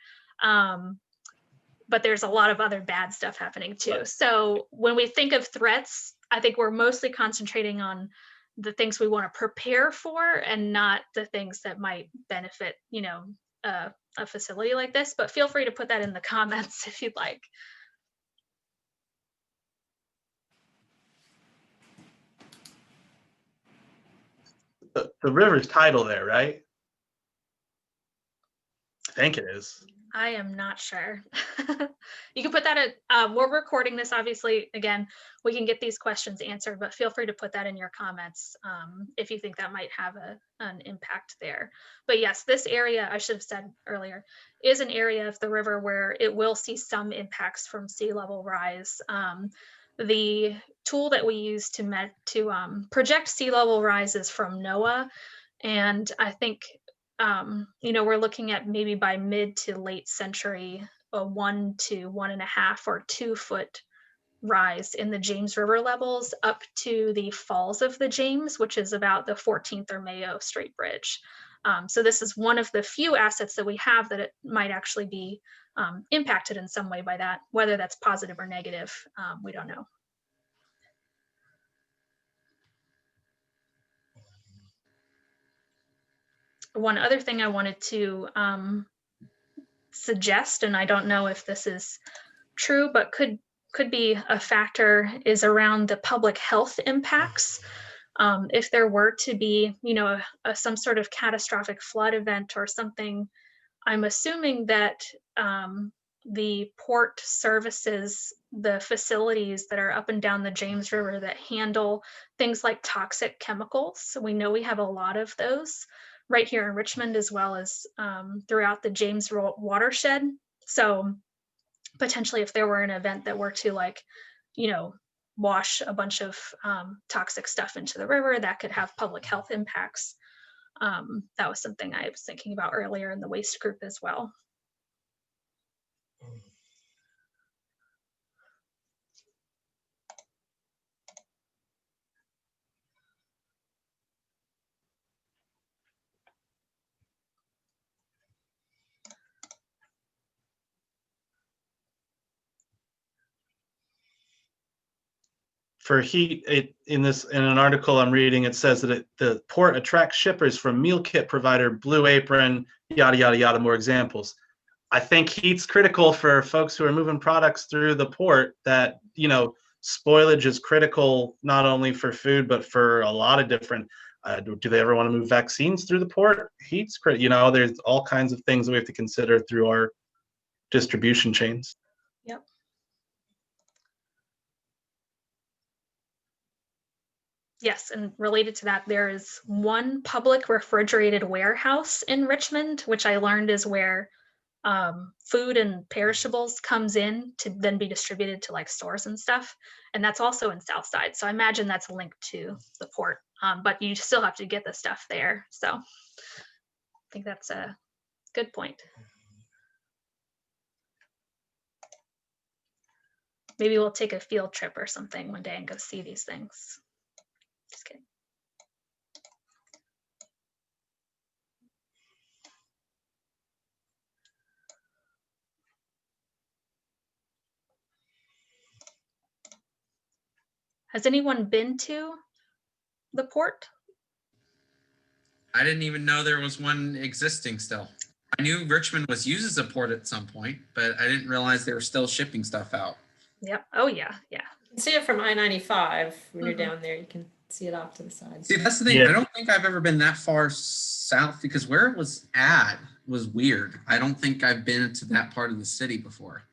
But there's a lot of other bad stuff happening too. So when we think of threats, I think we're mostly concentrating on the things we want to prepare for and not the things that might benefit, you know, a facility like this. But feel free to put that in the comments if you'd like. The river's tidal there, right? think it is. I am not sure. You can put that at, we're recording this, obviously, again, we can get these questions answered, but feel free to put that in your comments if you think that might have an impact there. But yes, this area, I should have said earlier, is an area of the river where it will see some impacts from sea level rise. The tool that we use to project sea level rise is from NOAA. And I think we're looking at maybe by mid to late century, a 1 to 1.5 or 2 foot rise in the James River levels up to the falls of the James, which is about the 14th or Mayo Strait Bridge. So this is one of the few assets that we have that it might actually be impacted in some way by that. Whether that's positive or negative, we don't know. One other thing I wanted to suggest, and I don't know if this is true, but could be a factor, is around the public health impacts. If there were to be, some sort of catastrophic flood event or something, I'm assuming that the port services, the facilities that are up and down the James River that handle things like toxic chemicals. So we know we have a lot of those right here in Richmond, as well as throughout the James watershed. So potentially if there were an event that were to wash a bunch of toxic stuff into the river, that could have public health impacts. That was something I was thinking about earlier in the waste group as well. For heat, in an article I'm reading, it says that the port attracts shippers from meal kit provider Blue Apron, yada yada yada. More examples. I think heat's critical for folks who are moving products through the port. That spoilage is critical not only for food but for a lot of different. Do they ever want to move vaccines through the port? Heat's critical. There's all kinds of things that we have to consider through our distribution chains. Yep. Yes, and related to that, there is one public refrigerated warehouse in Richmond, which I learned is where food and perishables comes in to then be distributed to stores and stuff. And that's also in Southside. So I imagine that's linked to the port, but you still have to get the stuff there. So I think that's a good point. Maybe we'll take a field trip or something one day and go see these things. Just kidding. Has anyone been to the port? I didn't even know there was one existing still. I knew Richmond was used as a port at some point, but I didn't realize they were still shipping stuff out. Yep. Oh yeah, yeah. You can see it from I-95 when you're down there. You can see it off to the side. See, that's the thing. Yeah. I don't think I've ever been that far south because where it was at was weird. I don't think I've been to that part of the city before.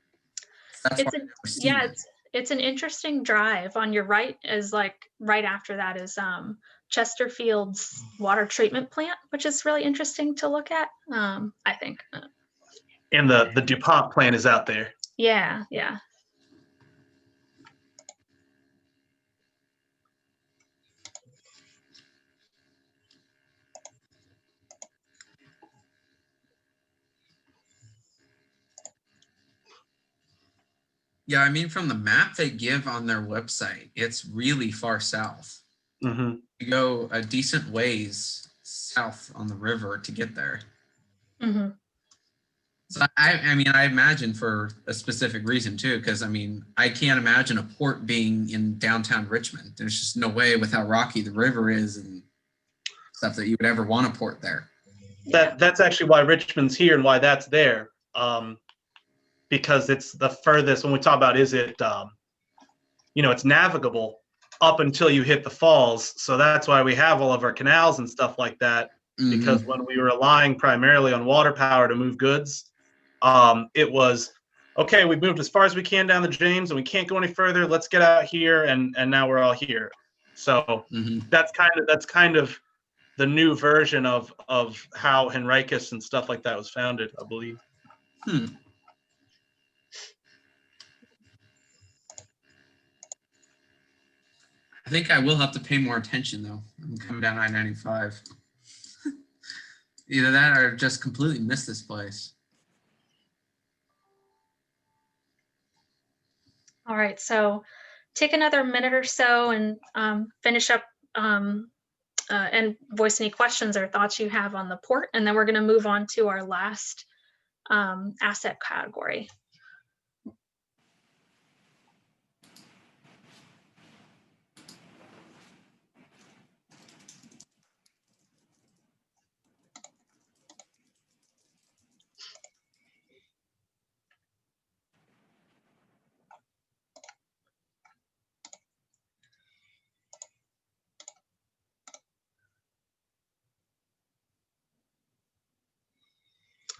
That's it's an interesting drive. On your right is right after that is Chesterfield's water treatment plant, which is really interesting to look at, I think. And the DuPont plant is out there. Yeah, yeah. Yeah, I mean, from the map they give on their website, it's really far south. Mm-hmm. You go a decent ways south on the river to get there. Mm-hmm. So I mean, I imagine for a specific reason too, because I mean, I can't imagine a port being in downtown Richmond. There's just no way with how rocky the river is and stuff that you would ever want a port there. That's actually why Richmond's here and why that's there. Because it's the furthest, when we talk about it's navigable up until you hit the falls. So that's why we have all of our canals and stuff like that. because when we were relying primarily on water power to move goods, it was, okay, we've moved as far as we can down the James and we can't go any further. Let's get out here, and now we're all here. So that's kind of the new version of how Henricus and stuff like that was founded, I believe. I think I will have to pay more attention though. I'm coming down I-95. Either that or just completely miss this place. All right, so take another minute or so and finish up and voice any questions or thoughts you have on the port, and then we're going to move on to our last asset category.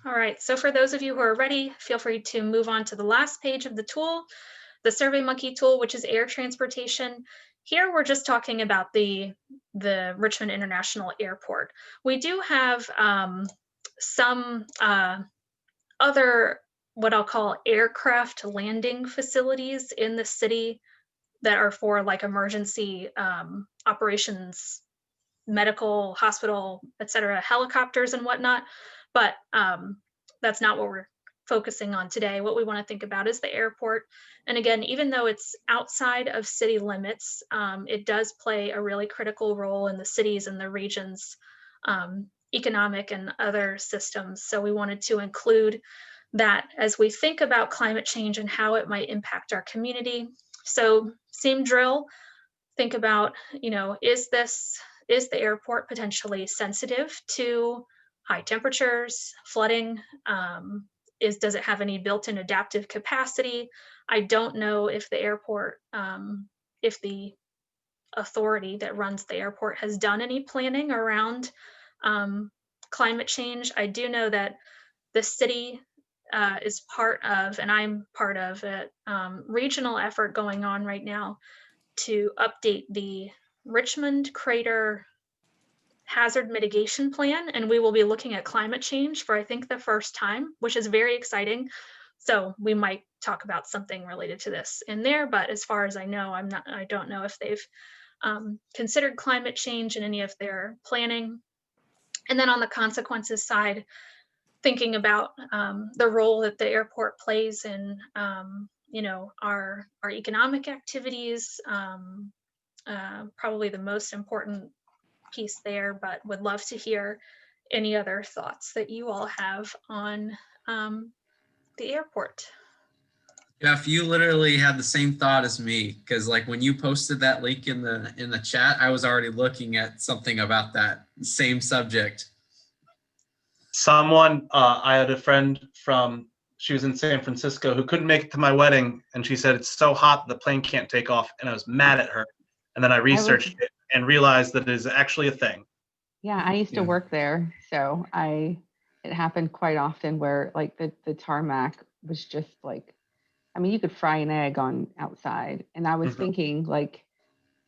All right, so for those of you who are ready, feel free to move on to the last page of the tool, the SurveyMonkey tool, which is air transportation. Here we're just talking about the Richmond International Airport. We do have some other, what I'll call aircraft landing facilities in the city that are for like emergency operations, medical, hospital, et cetera, helicopters and whatnot. But that's not what we're focusing on today. What we want to think about is the airport. And again, even though it's outside of city limits, it does play a really critical role in the cities and the regions' economic and other systems. So we wanted to include that as we think about climate change and how it might impact our community. So same drill, think about, you know, is the airport potentially sensitive to high temperatures, flooding? Does it have any built-in adaptive capacity? I don't know if the airport, if the authority that runs the airport has done any planning around climate change. I do know that the city is part of, and I'm part of a regional effort going on right now to update the Richmond Crater Hazard Mitigation Plan, and we will be looking at climate change for, I think, the first time, which is very exciting. So we might talk about something related to this in there, but as far as I know, I don't know if they've considered climate change in any of their planning. And then on the consequences side, thinking about the role that the airport plays in, you know, our economic activities, probably the most important piece there, but would love to hear any other thoughts that you all have on the airport. Jeff, you literally had the same thought as me, because like when you posted that link in the chat, I was already looking at something about that same subject. Someone, I had a friend she was in San Francisco who couldn't make it to my wedding, and she said it's so hot the plane can't take off, and I was mad at her. And then I researched it and realized that it is actually a thing. Yeah, I used to work there, so it happened quite often where like the tarmac was just like, I mean, you could fry an egg on outside. And I was thinking like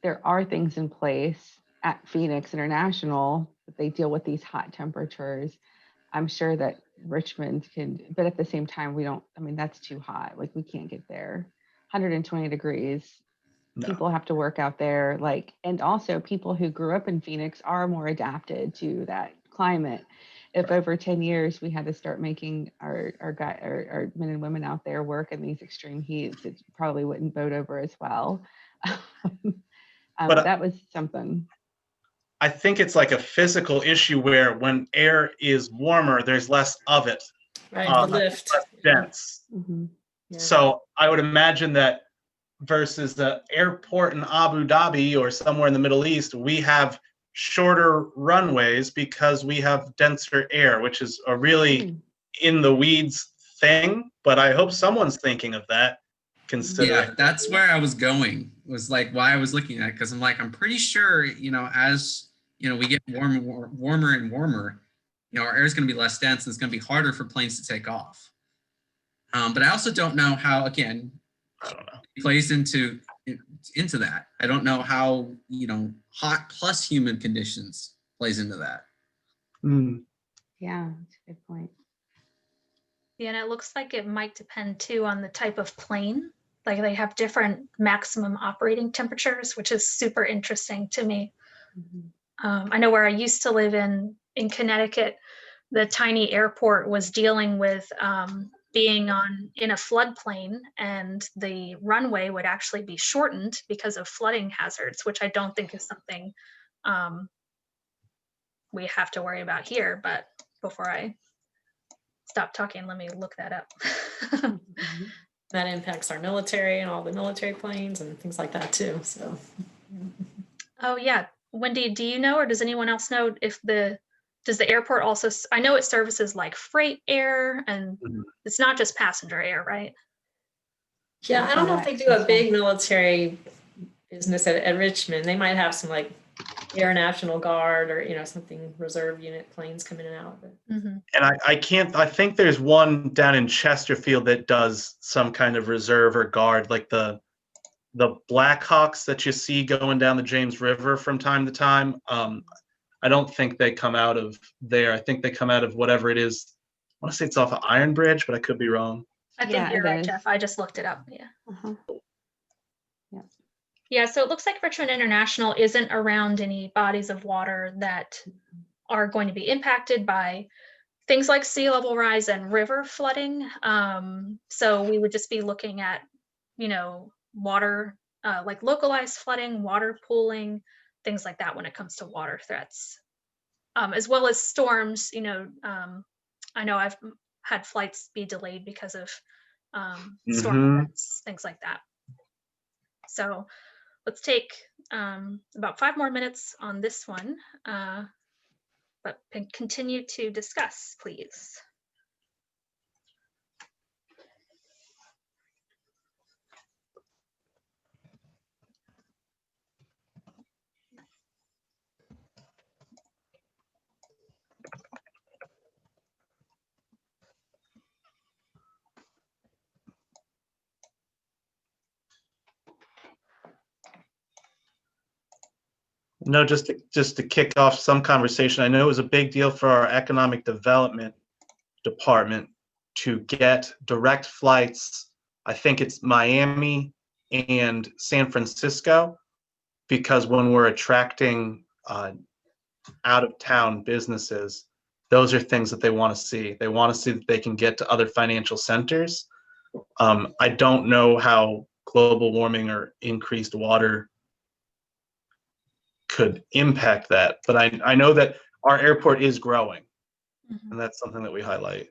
there are things in place at Phoenix International that they deal with these hot temperatures. I'm sure that Richmond can, but at the same time, I mean, that's too hot. Like we can't get there. 120 degrees. No. People have to work out there, like, and also people who grew up in Phoenix are more adapted to that climate. If over 10 years we had to start making our men and women out there work in these extreme heats, it probably wouldn't bode over as well. But that was something. I think it's like a physical issue where when air is warmer, there's less of it. Right, the lift. Less dense. Yeah. So I would imagine that versus the airport in Abu Dhabi or somewhere in the Middle East, we have shorter runways because we have denser air, which is a really in the weeds thing. But I hope someone's thinking of that. Considering. Yeah, that's where I was going, was like why I was looking at it, because I'm like, I'm pretty sure, you know, as we get warmer and warmer, our air is going to be less dense and it's going to be harder for planes to take off. But I also don't know how, again, it plays into that. I don't know how, hot plus humid conditions plays into that. Yeah, that's a good point. Yeah, and it looks like it might depend too on the type of plane. Like they have different maximum operating temperatures, which is super interesting to me. I know where I used to live in Connecticut, the tiny airport was dealing with being in a floodplain, and the runway would actually be shortened because of flooding hazards, which I don't think is something we have to worry about here. But before I stop talking, let me look that up. That impacts our military and all the military planes and things like that too. So. Oh yeah, Wendy, do you know, or does anyone else know if does the airport also, I know it services like freight air and it's not just passenger air, right? Yeah, I don't know if they do a big military business at Richmond. They might have some like Air National Guard or, something reserve unit planes coming in and out. And I think there's one down in Chesterfield that does some kind of reserve or guard, like the Blackhawks that you see going down the James River from time to time. I don't think they come out of there. I think they come out of whatever it is. I want to say it's off of Iron Bridge, but I could be wrong. I think you're right, Jeff. I just looked it up. Yeah. Yeah, so it looks like Richmond International isn't around any bodies of water that are going to be impacted by things like sea level rise and river flooding. So we would just be looking at, water, like localized flooding, water pooling, things like that when it comes to water threats, as well as storms. I know I've had flights be delayed because of storm events, things like that. So let's take about 5 more minutes on this one, but continue to discuss, please. No, just to kick off some conversation, I know it was a big deal for our economic development department to get direct flights. I think it's Miami and San Francisco, because when we're attracting out of town businesses, those are things that they want to see. They want to see that they can get to other financial centers. I don't know how global warming or increased water could impact that, but I know that our airport is growing, and that's something that we highlight.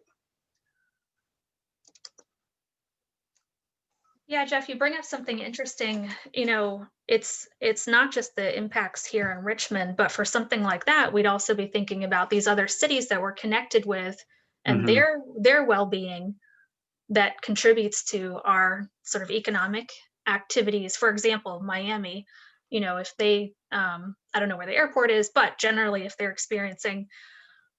Yeah, Jeff, you bring up something interesting. It's not just the impacts here in Richmond, but for something like that, we'd also be thinking about these other cities that we're connected with and their well-being that contributes to our sort of economic activities. For example, Miami, if they, I don't know where the airport is, but generally if they're experiencing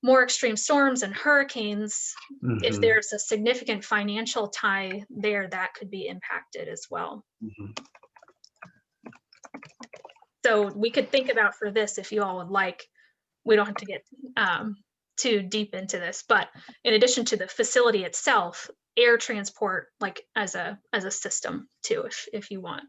more extreme storms and hurricanes, if there's a significant financial tie there, that could be impacted as well. So we could think about for this, if you all would like, we don't have to get too deep into this, but in addition to the facility itself, air transport, like as a system too, if you want.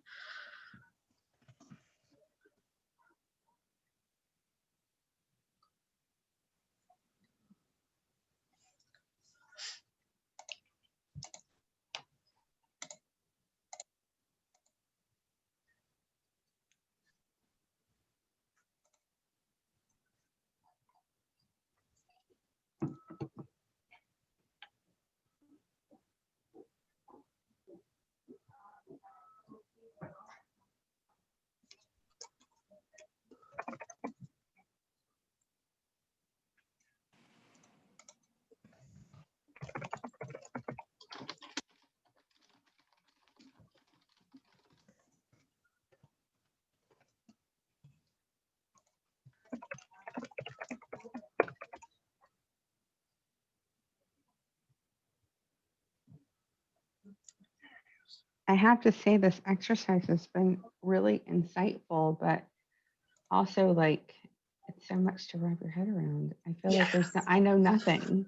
I have to say this exercise has been really insightful, but also like it's so much to wrap your head around. I feel like I know nothing.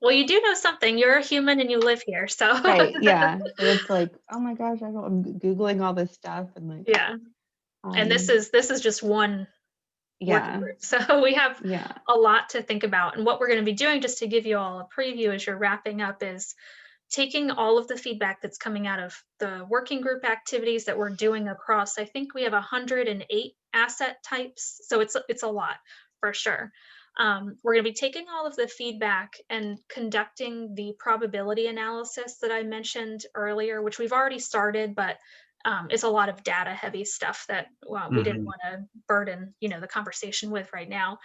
Well, you do know something. You're a human and you live here, so. Right, yeah. But it's like, oh my gosh, I'm Googling all this stuff and like. Yeah. And this is just one working yeah. group. So we have Yeah. a lot to think about. And what we're going to be doing, just to give you all a preview as you're wrapping up, is taking all of the feedback that's coming out of the working group activities that we're doing across, I think we have 108 asset types. So it's a lot for sure. We're going to be taking all of the feedback and conducting the probability analysis that I mentioned earlier, which we've already started, but it's a lot of data heavy stuff that we didn't want to burden, the conversation with right now.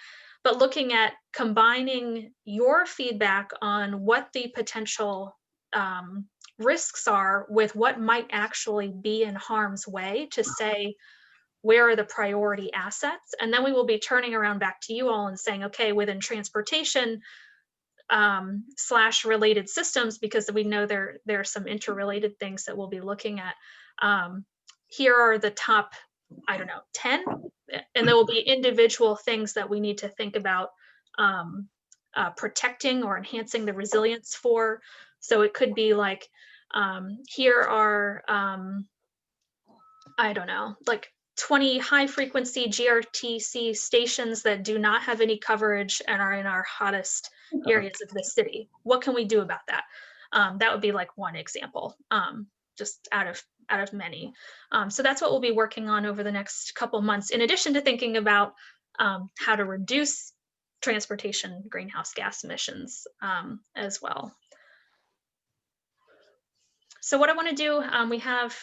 But looking at combining your feedback on what the potential risks are with what might actually be in harm's way to say, where are the priority assets? And then we will be turning around back to you all and saying, okay, within transportation / related systems, because we know there are some interrelated things that we'll be looking at. Here are the top, 10, and there will be individual things that we need to think about protecting or enhancing the resilience for. So it could be like, here are, like 20 high frequency GRTC stations that do not have any coverage and are in our hottest areas of the city. What can we do about that? That would be like one example, just out of many. So that's what we'll be working on over the next couple months, in addition to thinking about how to reduce transportation greenhouse gas emissions as well. So what I want to do, we have,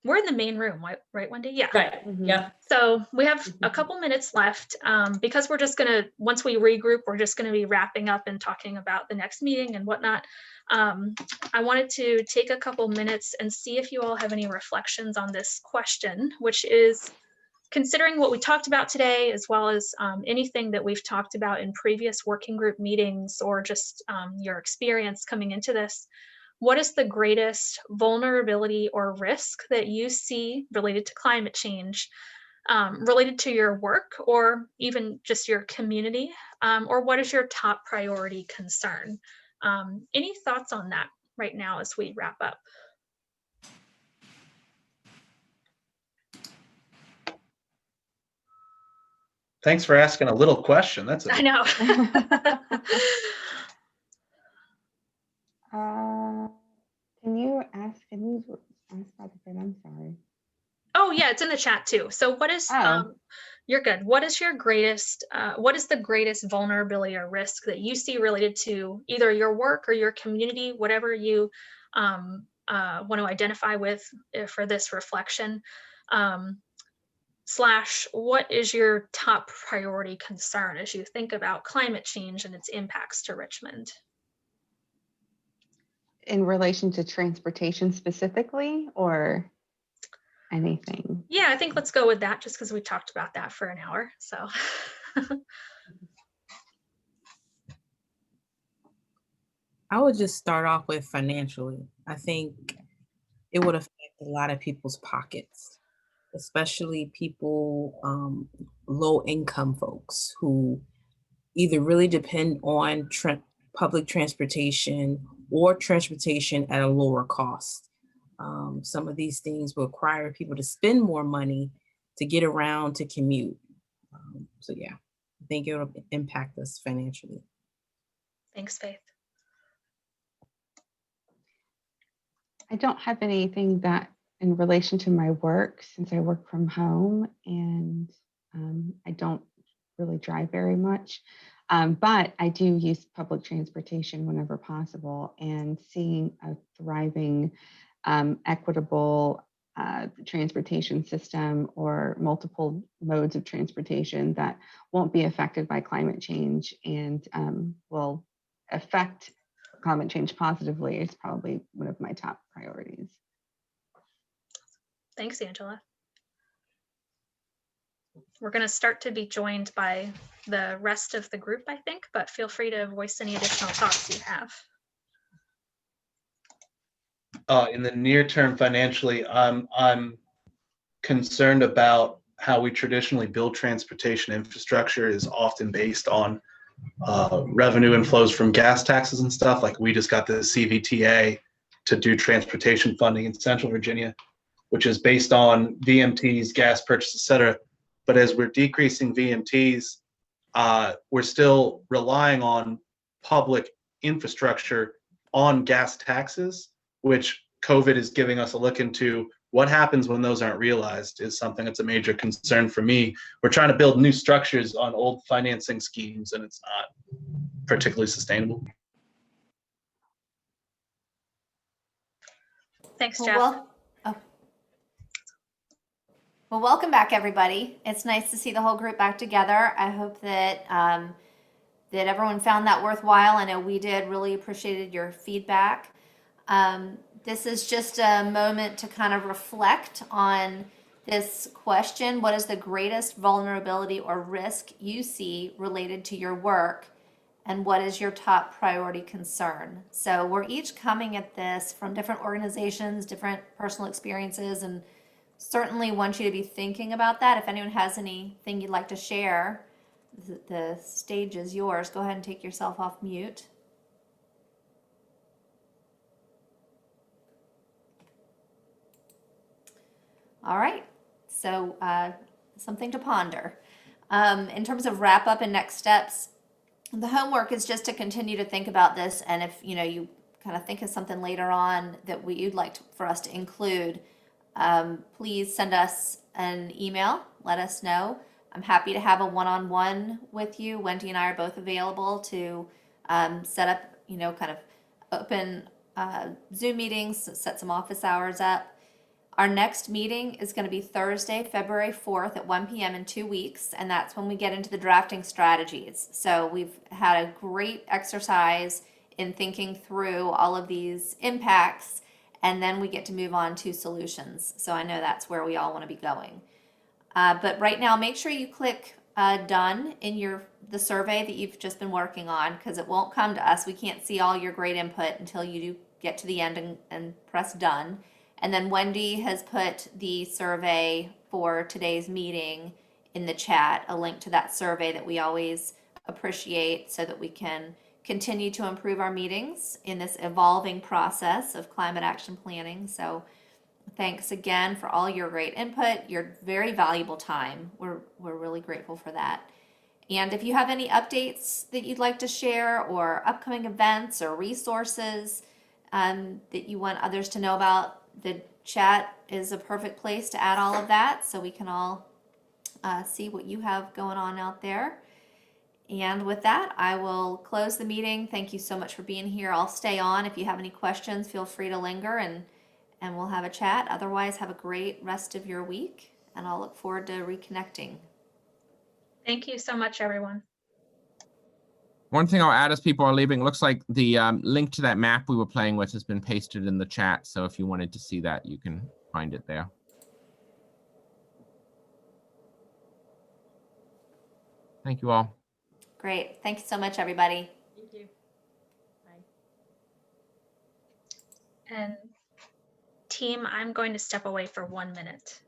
we're in the main room, right, Wendy? Yeah. Right. Yeah. So we have a couple minutes left, because we're just gonna, once we regroup, we're just gonna be wrapping up and talking about the next meeting and whatnot. I wanted to take a couple minutes and see if you all have any reflections on this question, which is, considering what we talked about today, as well as anything that we've talked about in previous working group meetings, or just your experience coming into this, what is the greatest vulnerability or risk that you see related to climate change, related to your work, or even just your community, or what is your top priority concern? Any thoughts on that right now as we wrap up? Thanks for asking a little question. That's I know. Can you ask that again? I'm sorry. Oh yeah, it's in the chat too. So what is, you're good. What is your greatest, what is the greatest vulnerability or risk that you see related to either your work or your community, whatever you want to identify with for this reflection? / what is your top priority concern as you think about climate change and its impacts to Richmond? In relation to transportation specifically, or anything? Yeah, I think let's go with that, just because we talked about that for an hour. So I would just start off with financially. I think it would affect a lot of people's pockets, especially people, low income folks who either really depend on public transportation or transportation at a lower cost. Some of these things will require people to spend more money to get around, to commute. So yeah, I think it will impact us financially. Thanks, Faith. I don't have anything that in relation to my work, since I work from home and I don't really drive very much. But I do use public transportation whenever possible, and seeing a thriving, equitable transportation system, or multiple modes of transportation that won't be affected by climate change and will affect climate change positively, is probably one of my top priorities. Thanks, Angela. We're going to start to be joined by the rest of the group, I think, but feel free to voice any additional thoughts you have. in the near term financially, I'm concerned about how we traditionally build transportation infrastructure is often based on revenue inflows from gas taxes and stuff. Like we just got the CVTA to do transportation funding in Central Virginia, which is based on VMTs, gas purchase, et cetera. But as we're decreasing VMTs, we're still relying on public infrastructure on gas taxes, which COVID is giving us a look into. What happens when those aren't realized is something that's a major concern for me. We're trying to build new structures on old financing schemes, and it's not particularly sustainable. Thanks, Well, Jeff. Well, welcome back, everybody. It's nice to see the whole group back together. I hope that that everyone found that worthwhile. I know we did. Really appreciated your feedback. This is just a moment to kind of reflect on this question. What is the greatest vulnerability or risk you see related to your work? And what is your top priority concern? So we're each coming at this from different organizations, different personal experiences, and certainly want you to be thinking about that. If anyone has anything you'd like to share, the stage is yours. Go ahead and take yourself off mute. All right, so something to ponder. In terms of wrap up and next steps, the homework is just to continue to think about this, and if you kind of think of something later on that you'd like for us to include, please send us an email, let us know. I'm happy to have a one-on-one with you. Wendy and I are both available to set up, kind of open Zoom meetings, set some office hours up. Our next meeting is going to be Thursday, February 4th at 1 p.m. in 2 weeks, and that's when we get into the drafting strategies. So we've had a great exercise in thinking through all of these impacts, and then we get to move on to solutions. So I know that's where we all want to be going. But right now, make sure you click done in the survey that you've just been working on, because it won't come to us. We can't see all your great input until you do get to the end and press done. And then Wendy has put the survey for today's meeting in the chat, a link to that survey that we always appreciate so that we can continue to improve our meetings in this evolving process of climate action planning. So thanks again for all your great input, your very valuable time. We're really grateful for that. And if you have any updates that you'd like to share, or upcoming events or resources that you want others to know about, the chat is a perfect place to add all of that so we can all see what you have going on out there. And with that, I will close the meeting. Thank you so much for being here. I'll stay on. If you have any questions, feel free to linger and we'll have a chat. Otherwise, have a great rest of your week, and I'll look forward to reconnecting. Thank you so much, everyone. One thing I'll add as people are leaving, looks like the link to that map we were playing with has been pasted in the chat. So if you wanted to see that, you can find it there. Thank you all. Great. Thank you so much, everybody. Thank you. Bye. And team, I'm going to step away for 1 minute.